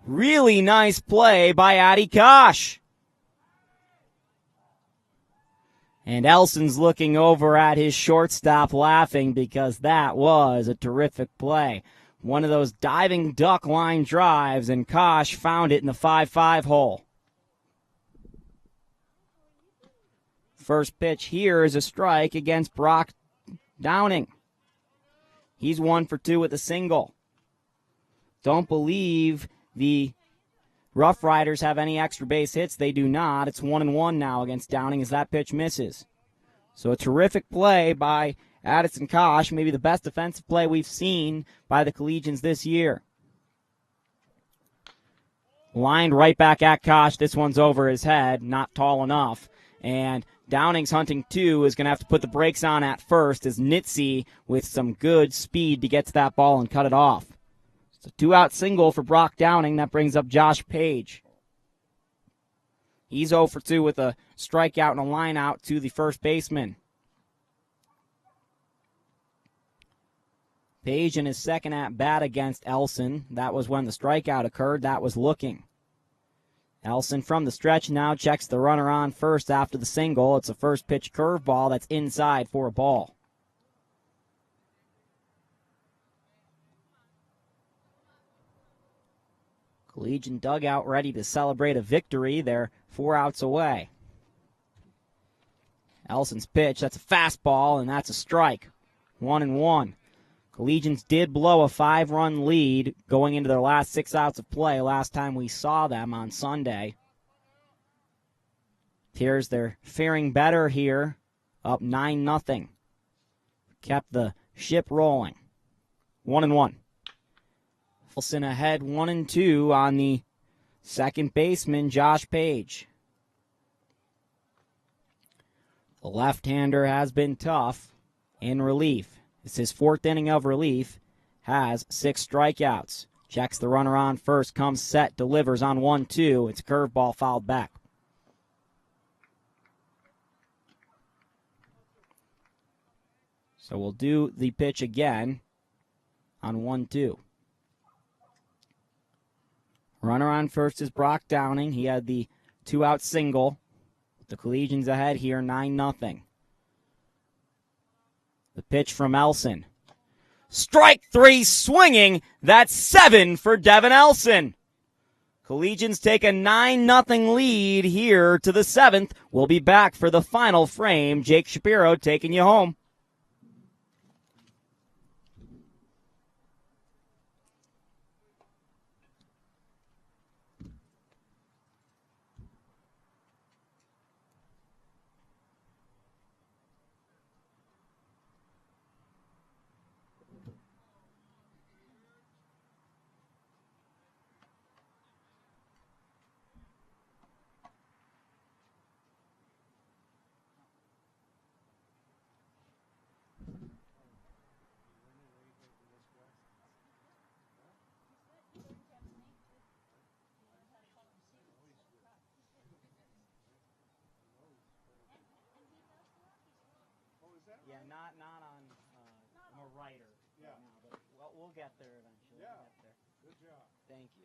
Really nice play by Addy Kosh. And Elson's looking over at his shortstop laughing because that was a terrific play. One of those diving duck line drives, and Kosh found it in the 5-5 hole. First pitch here is a strike against Brock Downing. He's 1 for 2 with a single. Don't believe the Rough Riders have any extra base hits. They do not. It's 1-1 now against Downing as that pitch misses. So a terrific play by Addison Kosh, maybe the best defensive play we've seen by the Collegians this year. Lined right back at Kosh. This one's over his head, not tall enough. And Downing's hunting 2 is going to have to put the brakes on at first as Nitze with some good speed to get to that ball and cut it off. It's a 2-out single for Brock Downing. That brings up Josh Page. He's 0 for 2 with a strikeout and a line out to the first baseman. Page in his second at-bat against Elson. That was when the strikeout occurred. That was looking. Elson from the stretch now checks the runner on first after the single. It's a first pitch curveball that's inside for a ball. Collegian dugout ready to celebrate a victory. They're 4 outs away. Elson's pitch, that's a fastball, and that's a strike. 1-1. Collegians did blow a 5-run lead going into their last 6 outs of play last time we saw them on Sunday. Appears they're faring better here, up 9-0. Kept the ship rolling. 1-1. Wilson ahead 1-2 on the second baseman, Josh Page. The left-hander has been tough in relief. It's his fourth inning of relief. Has 6 strikeouts. Checks the runner on first. Comes set. Delivers on 1-2. It's a curveball fouled back. So we'll do the pitch again on 1-2. Runner on first is Brock Downing. He had the 2-out single. The Collegians ahead here, 9-0. The pitch from Elson. Strike 3 swinging. That's 7 for Devin Elson. Collegians take a 9-0 lead here to the 7th. We'll be back for the final frame. Jake Shapiro taking you home. Yeah, not on. I'm a writer. Yeah. Right now, but we'll get there eventually. Yeah. We'll get there. Good job. Thank you.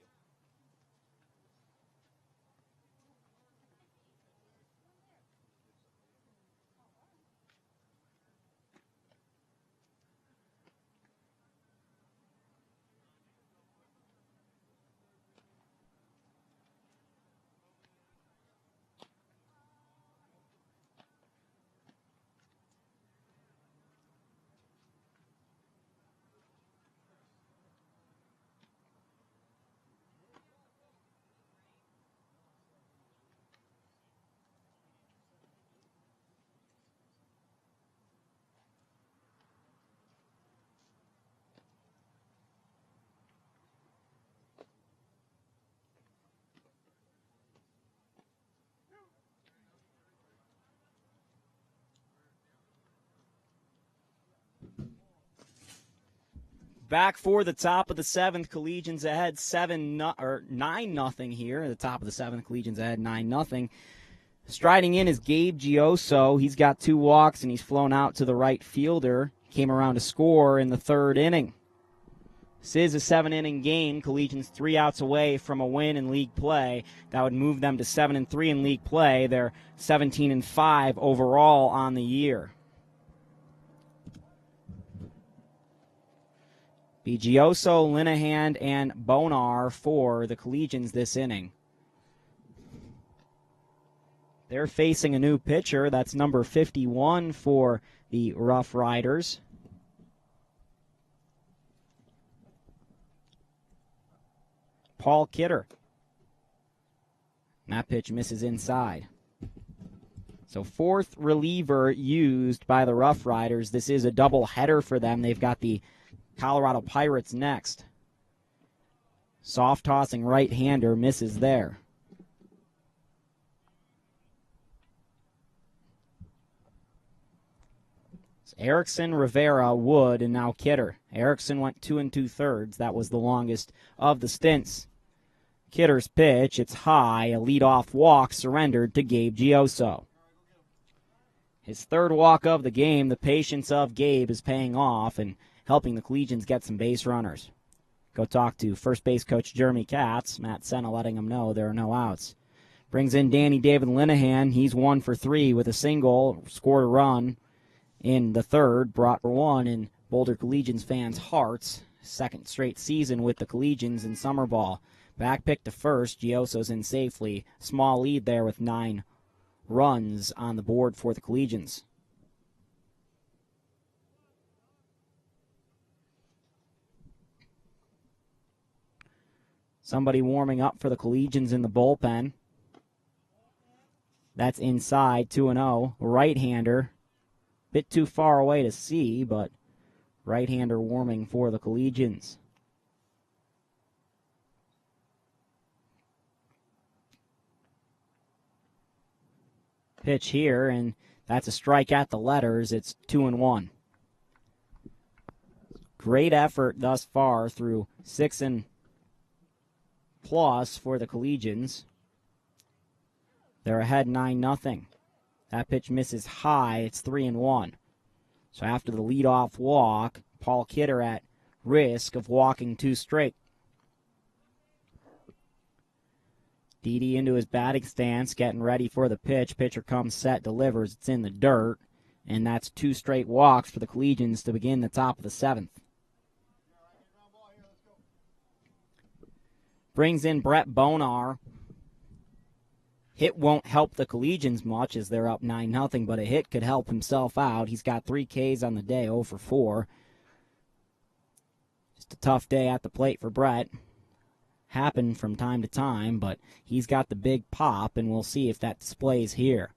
Back for the top of the 7th. Collegians ahead 9-0 here. At the top of the 7th, Collegians ahead 9-0. Striding in is Gabe Gioso. He's got 2 walks and he's flown out to the right fielder. Came around to score in the 3rd inning. This is a 7-inning game. Collegians 3 outs away from a win in league play. That would move them to 7-3 in league play. They're 17-5 overall on the year. Gioso, Linehan, and Bonar for the Collegians this inning. They're facing a new pitcher. That's number 51 for the Rough Riders. Paul Kidder. And that pitch misses inside. So 4th reliever used by the Rough Riders. This is a double header for them. They've got the Colorado Pirates next. Soft tossing right-hander misses there. It's Erickson, Rivera, Wood, and now Kidder. Erickson went 2 2/3. That was the longest of the stints. Kidder's pitch, it's high, a leadoff walk surrendered to Gabe Gioso. His 3rd walk of the game. The patience of Gabe is paying off and helping the Collegians get some base runners. Go talk to first base coach Jeremy Katz. Matt Senna letting him know there are no outs. Brings in Danny David Linehan. He's 1 for 3 with a single. Scored a run in the 3rd. Brought 1 in Boulder Collegians fans' hearts. 2nd straight season with the Collegians in summer ball. Back pick to first. Gioso's in safely. Small lead there with 9 runs on the board for the Collegians. Somebody warming up for the Collegians in the bullpen. That's inside, 2-0. Right-hander. Bit too far away to see, but Right-hander warming for the Collegians. Pitch here, and that's a strike at the letters. It's 2-1. Great effort thus far through 6 and plus for the Collegians. They're ahead 9-0. That pitch misses high. It's 3-1. So after the leadoff walk, Paul Kidder at risk of walking 2 straight. Didi into his batting stance, getting ready for the pitch. Pitcher comes set, delivers. It's in the dirt. And that's 2 straight walks for the Collegians to begin the top of the 7th. Brings in Brett Bonar. Hit won't help the Collegians much as they're up 9-0, but a hit could help himself out. He's got 3 Ks on the day, 0 for 4. Just a tough day at the plate for Brett. Happen from time to time, but he's got the big pop, and we'll see if that displays here.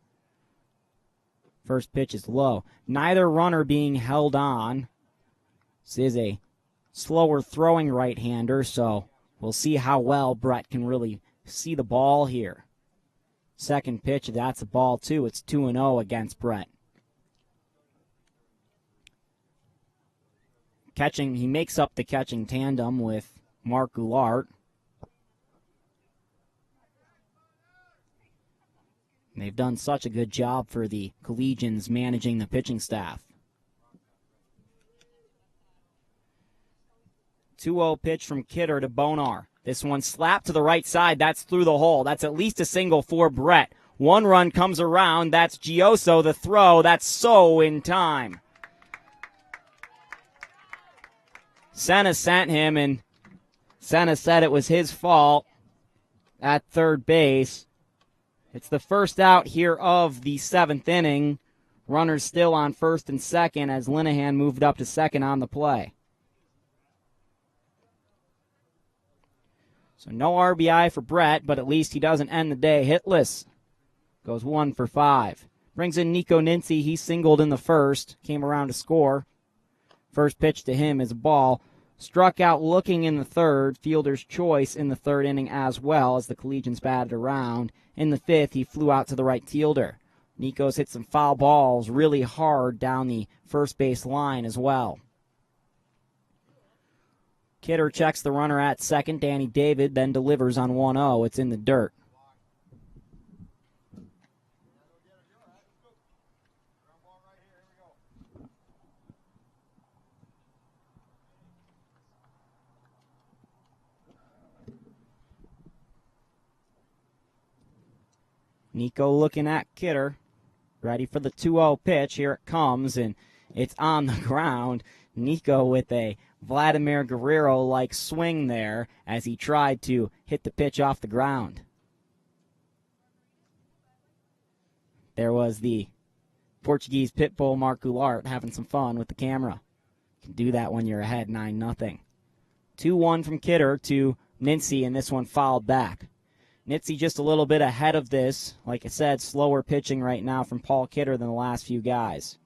First pitch is low. Neither runner being held on. This is a slower throwing right-hander, so we'll see how well Brett can really see the ball here. Second pitch, that's a ball too. It's 2-0 against Brett. Catching, he makes up the catching tandem with Mark Goulart. They've done such a good job for the Collegians managing the pitching staff. 2-0 pitch from Kidder to Bonar. This one slapped to the right side. That's through the hole. That's at least a single for Brett. 1 run comes around. That's Gioso, the throw. That's so in time. Senna sent him, and Senna said it was his fault at third base. It's the first out here of the 7th inning. Runners still on first and second as Linehan moved up to second on the play. So no RBI for Brett, but at least he doesn't end the day hitless. Goes 1 for 5. Brings in Nico Nincy. He singled in the first. Came around to score. First pitch to him is a ball. Struck out looking in the third. Fielder's choice in the third inning as well as the Collegians batted around. In the 5th, he flew out to the right fielder. Nico's hit some foul balls really hard down the first base line as well. Kidder checks the runner at second. Danny David then delivers on 1-0. It's in the dirt. Nico looking at Kidder. Ready for the 2-0 pitch. Here it comes, and it's on the ground. Nico with a Vladimir Guerrero-like swing there as he tried to hit the pitch off the ground. There was the Portuguese pit bull Mark Goulart having some fun with the camera. You can do that when you're ahead 9-0. 2-1 from Kidder to Nincy, and this one fouled back. Nincy just a little bit ahead of this. Like I said, slower pitching right now from Paul Kidder than the last few guys.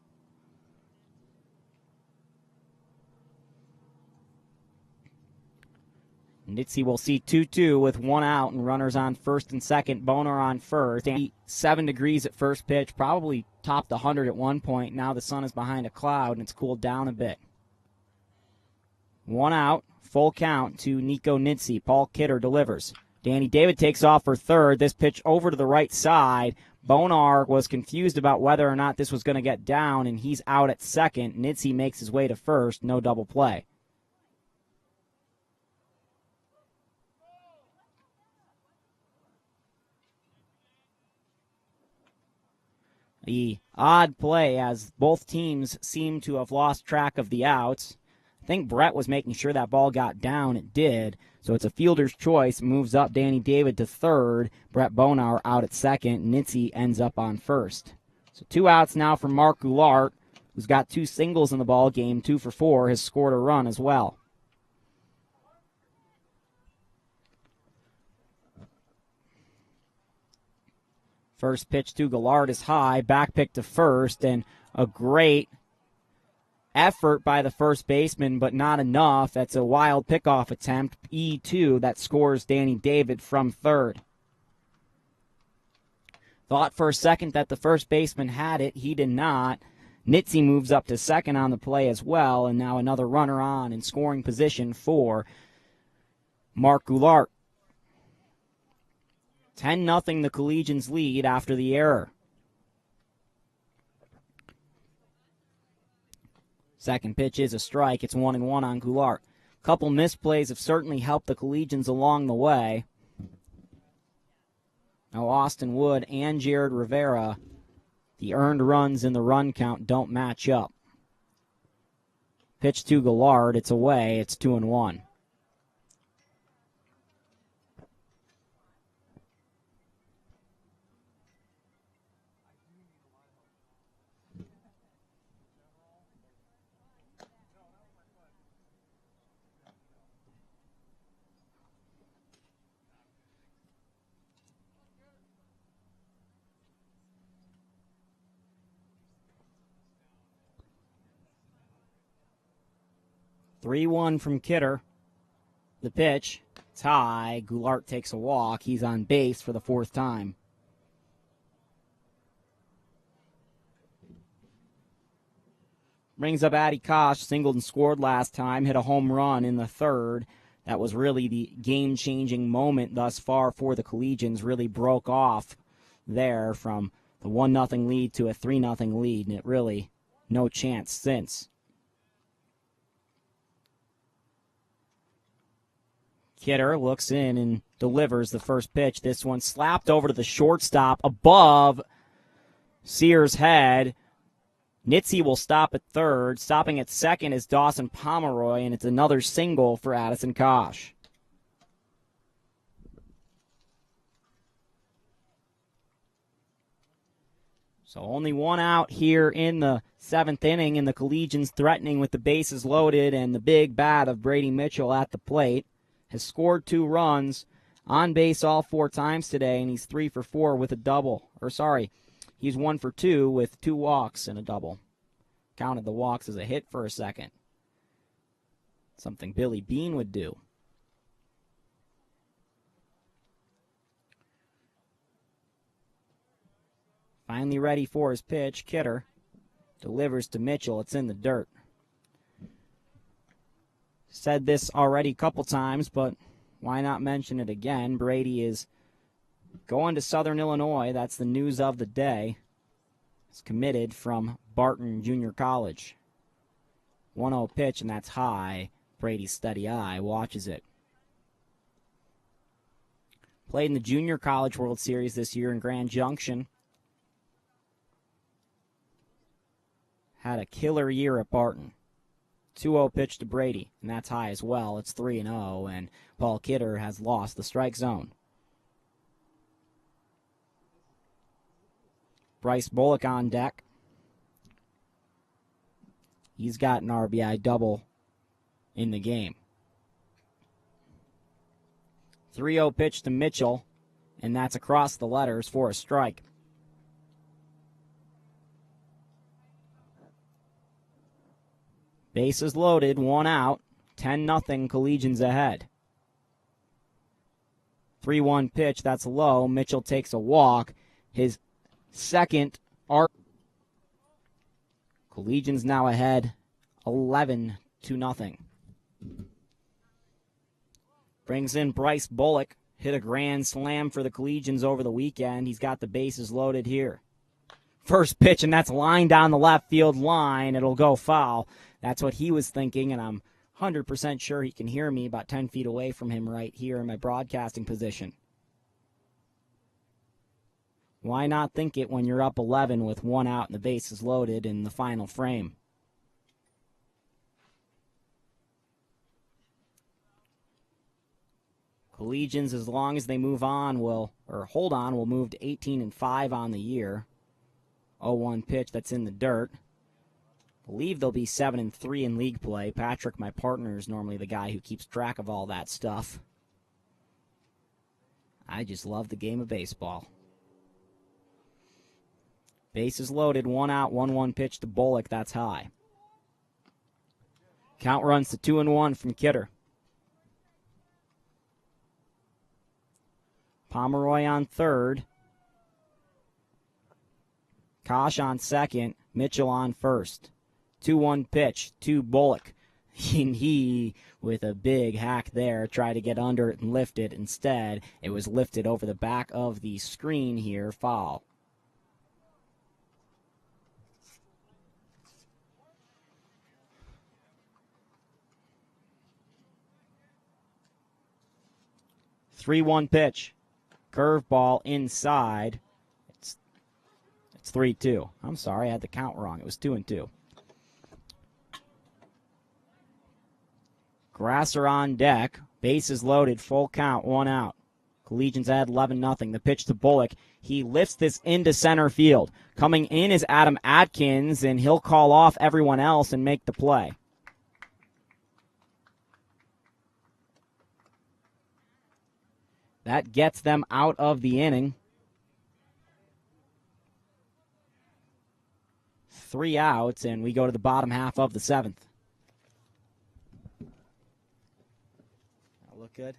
Nincy will see 2-2 with 1 out and runners on first and second. Bonar on first. 7 degrees at first pitch. Probably topped 100 at one point. Now the sun is behind a cloud and it's cooled down a bit. 1 out. Full count to Nico Nincy. Paul Kidder delivers. Danny David takes off for third. This pitch over to the right side. Bonar was confused about whether or not this was going to get down, and he's out at second. Nincy makes his way to first. No double play. The odd play as both teams seem to have lost track of the outs. I think Brett was making sure that ball got down. It did. So it's a fielder's choice. Moves up Danny David to third. Brett Bonar out at second. Nincy ends up on first. So 2 outs now for Mark Goulart, who's got 2 singles in the ball game. 2 for 4. Has scored a run as well. First pitch to Goulart is high. Back pick to first. And a great effort by the first baseman, but not enough. That's a wild pickoff attempt, E2, that scores Danny David from third. Thought for a second that the first baseman had it. He did not. Nitze moves up to second on the play as well, and now another runner on in scoring position for Mark Goulart. 10-0 the Collegians lead after the error. Second pitch is a strike. It's 1-1 on Goulart. Couple misplays have certainly helped the Collegians along the way. Now Austin Wood and Jared Rivera, the earned runs in the run count don't match up. Pitch to Goulart. It's away. It's 2-1. Three-1 from Kidder. The pitch. It's high. Goulart takes a walk. He's on base for the fourth time. Brings up Addy Kosh. Singled and scored last time. Hit a home run in the third. That was really the game-changing moment thus far for the Collegians. Really broke off there from the 1-0 lead to a 3-0 lead. And it really no chance since. Kidder looks in and delivers the first pitch. This one slapped over to the shortstop above Sears' head. Nitze will stop at third. Stopping at second is Dawson Pomeroy, and it's another single for Addison Kosh. So only one out here in the seventh inning, and the Collegians threatening with the bases loaded, and the big bat of Brady Mitchell at the plate. Has scored 2 runs, on base all 4 times today, and he's 3 for 4 with a double. He's 1 for 2 with 2 walks and a double. Counted the walks as a hit for a second. Something Billy Bean would do. Finally ready for his pitch. Kidder delivers to Mitchell. It's in the dirt. Said this already a couple times, but why not mention it again? Brady is going to Southern Illinois. That's the news of the day. He's committed from Barton Junior College. 1-0 pitch, and that's high. Brady's steady eye watches it. Played in the Junior College World Series this year in Grand Junction. Had a killer year at Barton. 2-0 pitch to Brady, and that's high as well. It's 3-0, and Paul Kidder has lost the strike zone. Bryce Bullock on deck. He's got an RBI double in the game. 3-0 pitch to Mitchell, and that's across the letters for a strike. Bases loaded, 1 out, 10-0 Collegians ahead. 3-1 pitch, that's low. Mitchell takes a walk. His second arc. Collegians now ahead 11-0. Brings in Bryce Bullock. Hit a grand slam for the Collegians over the weekend. He's got the bases loaded here. First pitch, and that's lined down the left field line. It'll go foul. That's what he was thinking, and I'm 100% sure he can hear me about 10 feet away from him right here in my broadcasting position. Why not think it when you're up 11 with 1 out and the bases loaded in the final frame? Collegians, as long as they move on, will move to 18-5 on the year. 0-1 pitch, that's in the dirt. Believe they'll be 7-3 in league play. Patrick, my partner, is normally the guy who keeps track of all that stuff. I just love the game of baseball. Bases loaded, 1 out, 1-1 pitch to Bullock. That's high. Count runs to 2-1 from Kidder. Pomeroy on third. Kosh on second. Mitchell on first. 2-1 pitch to Bullock. And he, with a big hack there, tried to get under it and lift it. Instead, it was lifted over the back of the screen here. Foul. Three-one pitch. Curveball inside. It's 3-2. I'm sorry, I had the count wrong. It was 2-2. Grasser on deck. Bases loaded. Full count. 1 out. Collegians add 11-0. The pitch to Bullock. He lifts this into center field. Coming in is Adam Atkins, and he'll call off everyone else and make the play. That gets them out of the inning. 3 outs, and we go to the bottom half of the 7th. That look good?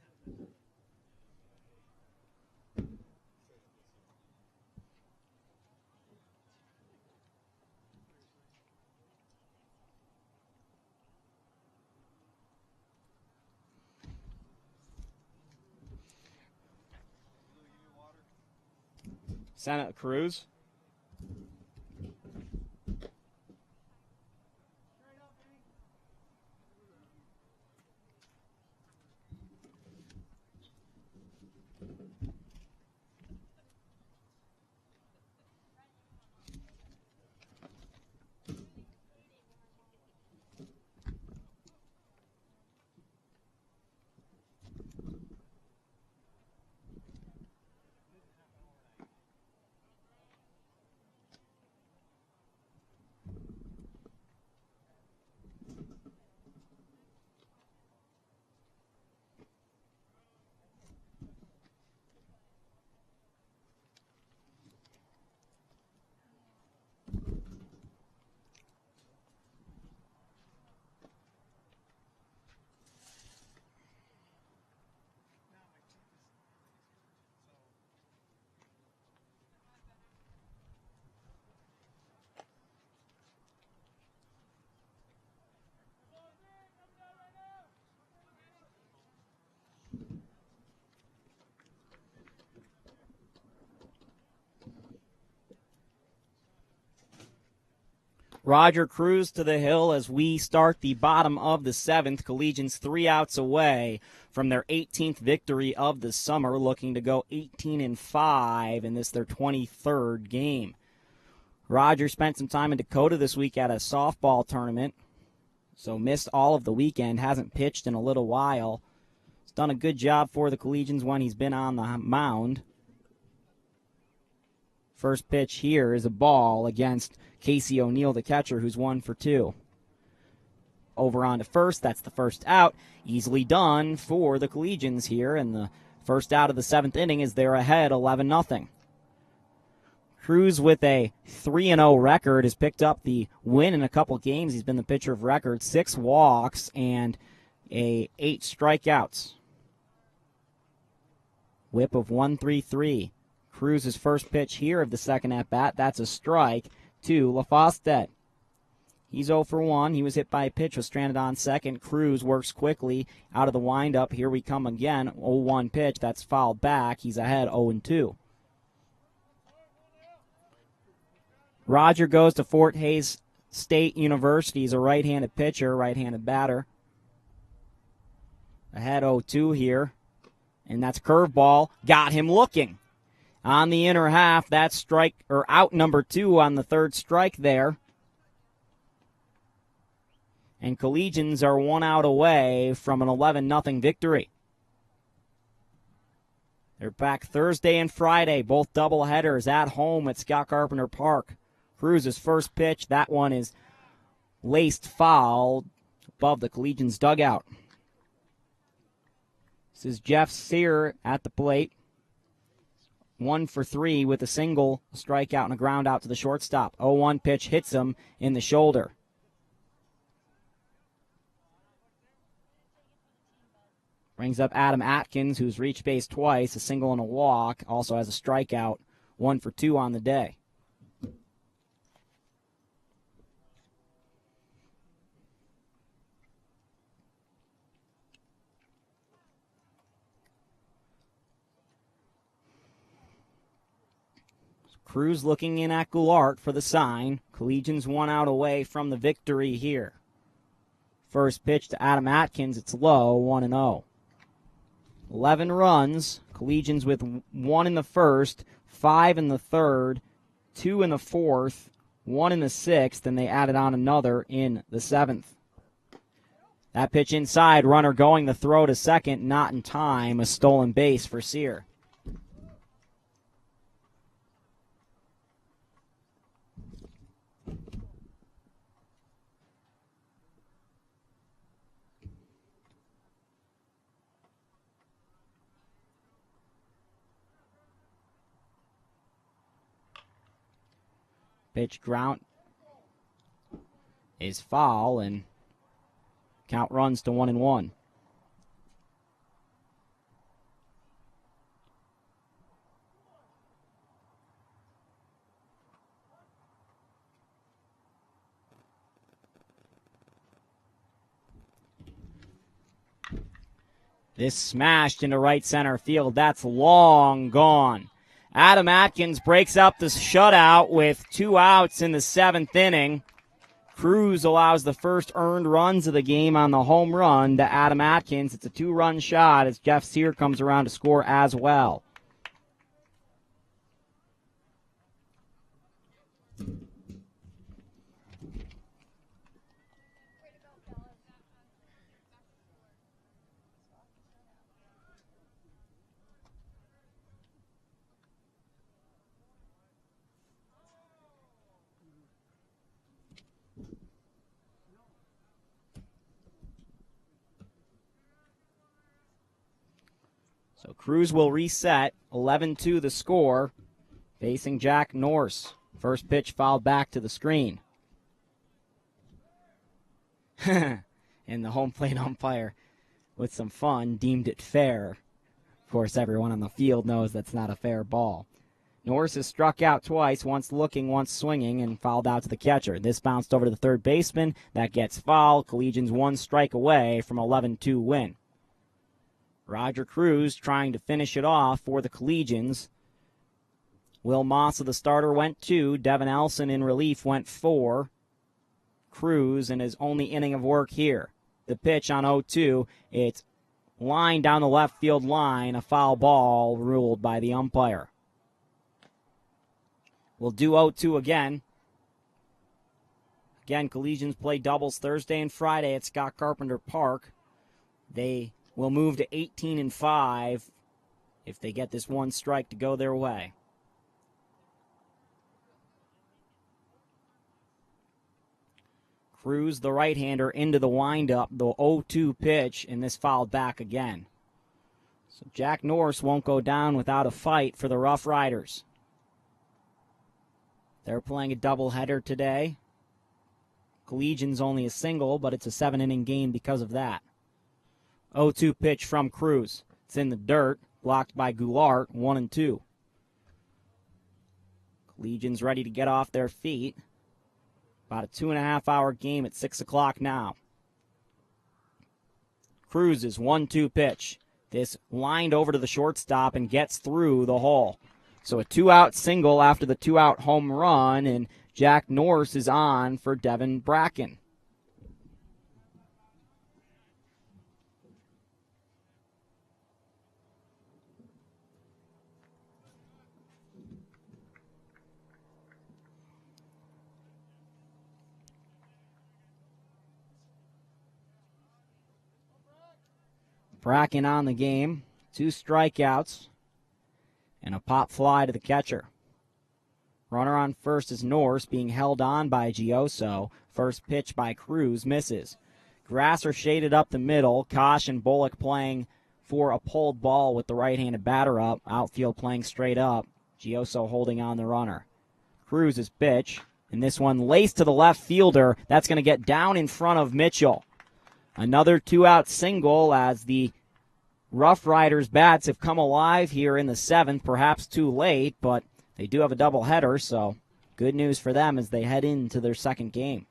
Santa Cruz. Roger Cruz to the hill as we start the bottom of the 7th. Collegians 3 outs away from their 18th victory of the summer, looking to go 18-5 in this their 23rd game. Roger spent some time in Dakota this week at a softball tournament, so missed all of the weekend, hasn't pitched in a little while. He's done a good job for the Collegians when he's been on the mound. First pitch here is a ball against Casey O'Neill, the catcher, who's 1 for 2. Over on to first. That's the first out. Easily done for the Collegians here. And the first out of the 7th inning is they're ahead 11-0. Cruz with a 3-0 record has picked up the win in a couple games. He's been the pitcher of record. 6 walks and 8 strikeouts. Whip of 1-3-3. Cruz's first pitch here of the second at-bat. That's a strike to LaFoste. He's 0 for 1. He was hit by a pitch, was stranded on second. Cruz works quickly out of the windup. Here we come again. 0-1 pitch. That's fouled back. He's ahead 0-2. Roger goes to Fort Hays State University. He's a right-handed pitcher, right-handed batter. Ahead 0-2 here. And that's curveball. Got him looking. On the inner half, that's strike or out number 2 on the third strike there. And Collegians are 1 out away from an 11-0 victory. They're back Thursday and Friday, both doubleheaders at home at Scott Carpenter Park. Cruz's first pitch, that one is laced foul above the Collegians' dugout. This is Jeff Sear at the plate. 1 for 3 with a single, a strikeout, and a ground out to the shortstop. 0-1 pitch hits him in the shoulder. Brings up Adam Atkins, who's reached base twice, a single and a walk. Also has a strikeout, 1 for 2 on the day. Cruz looking in at Goulart for the sign. Collegians 1 out away from the victory here. First pitch to Adam Atkins, it's low, 1-0. 11 runs, Collegians with 1 in the first, 5 in the third, 2 in the fourth, 1 in the sixth, and they added on another in the seventh. That pitch inside, runner going the throw to second, not in time, a stolen base for Sear. Pitch ground is foul, and count runs to 1-1. This smashed into right center field. That's long gone. Adam Atkins breaks up the shutout with 2 outs in the 7th inning. Cruz allows the first earned runs of the game on the home run to Adam Atkins. It's a 2-run shot as Jeff Sear comes around to score as well. So Cruz will reset, 11-2 the score, facing Jack Norse. First pitch fouled back to the screen. And the home plate umpire, with some fun, deemed it fair. Of course, everyone on the field knows that's not a fair ball. Norris has struck out twice, once looking, once swinging, and fouled out to the catcher. This bounced over to the third baseman. That gets fouled. Collegians 1 strike away from 11-2 win. Roger Cruz trying to finish it off for the Collegians. Will Massa, the starter, went 2. Devin Elson in relief went 4. Cruz in his only inning of work here. The pitch on 0-2. It's lined down the left field line. A foul ball ruled by the umpire. We'll do 0-2 again. Again, Collegians play doubles Thursday and Friday at Scott Carpenter Park. They will move to 18-5 if they get this 1 strike to go their way. Cruz, the right-hander, into the windup, the 0-2 pitch, and this fouled back again. So Jack Norris won't go down without a fight for the Rough Riders. They're playing a doubleheader today. Collegians only a single, but it's a 7-inning game because of that. 0-2 pitch from Cruz. It's in the dirt, blocked by Goulart, 1-2. Collegians ready to get off their feet. About a 2.5-hour game at 6 o'clock now. Cruz's 1-2 pitch. This lined over to the shortstop and gets through the hole. So a 2-out single after the 2-out home run, and Jack Norris is on for Devin Bracken. Bracken on the game, 2 strikeouts, and a pop fly to the catcher. Runner on first is Norse, being held on by Gioso. First pitch by Cruz misses. Grasser shaded up the middle. Kosh and Bullock playing for a pulled ball with the right-handed batter up. Outfield playing straight up. Gioso holding on the runner. Cruz's pitch, and this one laced to the left fielder. That's going to get down in front of Mitchell. Another 2-out single as the Rough Riders bats have come alive here in the 7th, perhaps too late, but they do have a doubleheader, so good news for them as they head into their second game.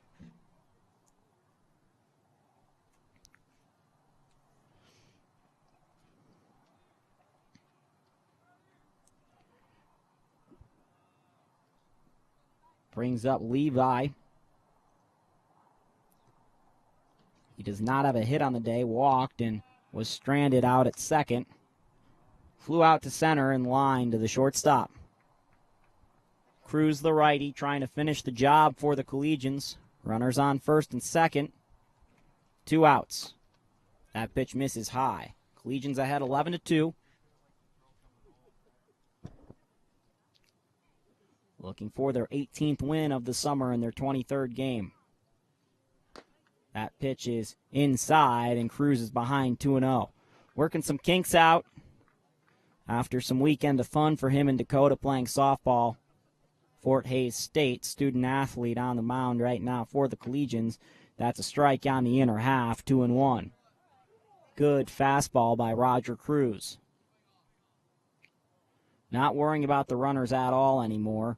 Brings up Levi. He does not have a hit on the day, walked and was stranded out at second. Flew out to center and line to the shortstop. Cruz, the righty, trying to finish the job for the Collegians. Runners on first and second. 2 outs. That pitch misses high. Collegians ahead 11-2. Looking for their 18th win of the summer in their 23rd game. That pitch is inside, and Cruz is behind 2-0. Working some kinks out after some weekend of fun for him in Dakota playing softball. Fort Hays State, student athlete on the mound right now for the Collegians. That's a strike on the inner half, 2-1. Good fastball by Roger Cruz. Not worrying about the runners at all anymore.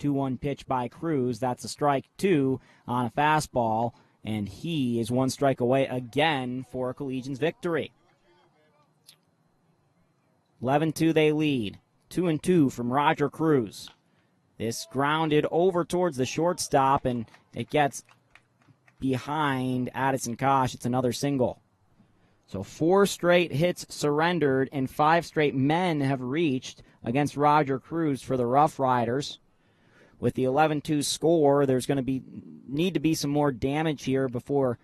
2-1 pitch by Cruz. That's a strike 2 on a fastball, and he is 1 strike away again for a Collegians victory. 11-2 they lead. 2-2 from Roger Cruz. This grounded over towards the shortstop, and it gets behind Addison Kosh. It's another single. So 4 straight hits surrendered, and 5 straight men have reached against Roger Cruz for the Rough Riders. With the 11-2 score, there's going to need to be some more damage here before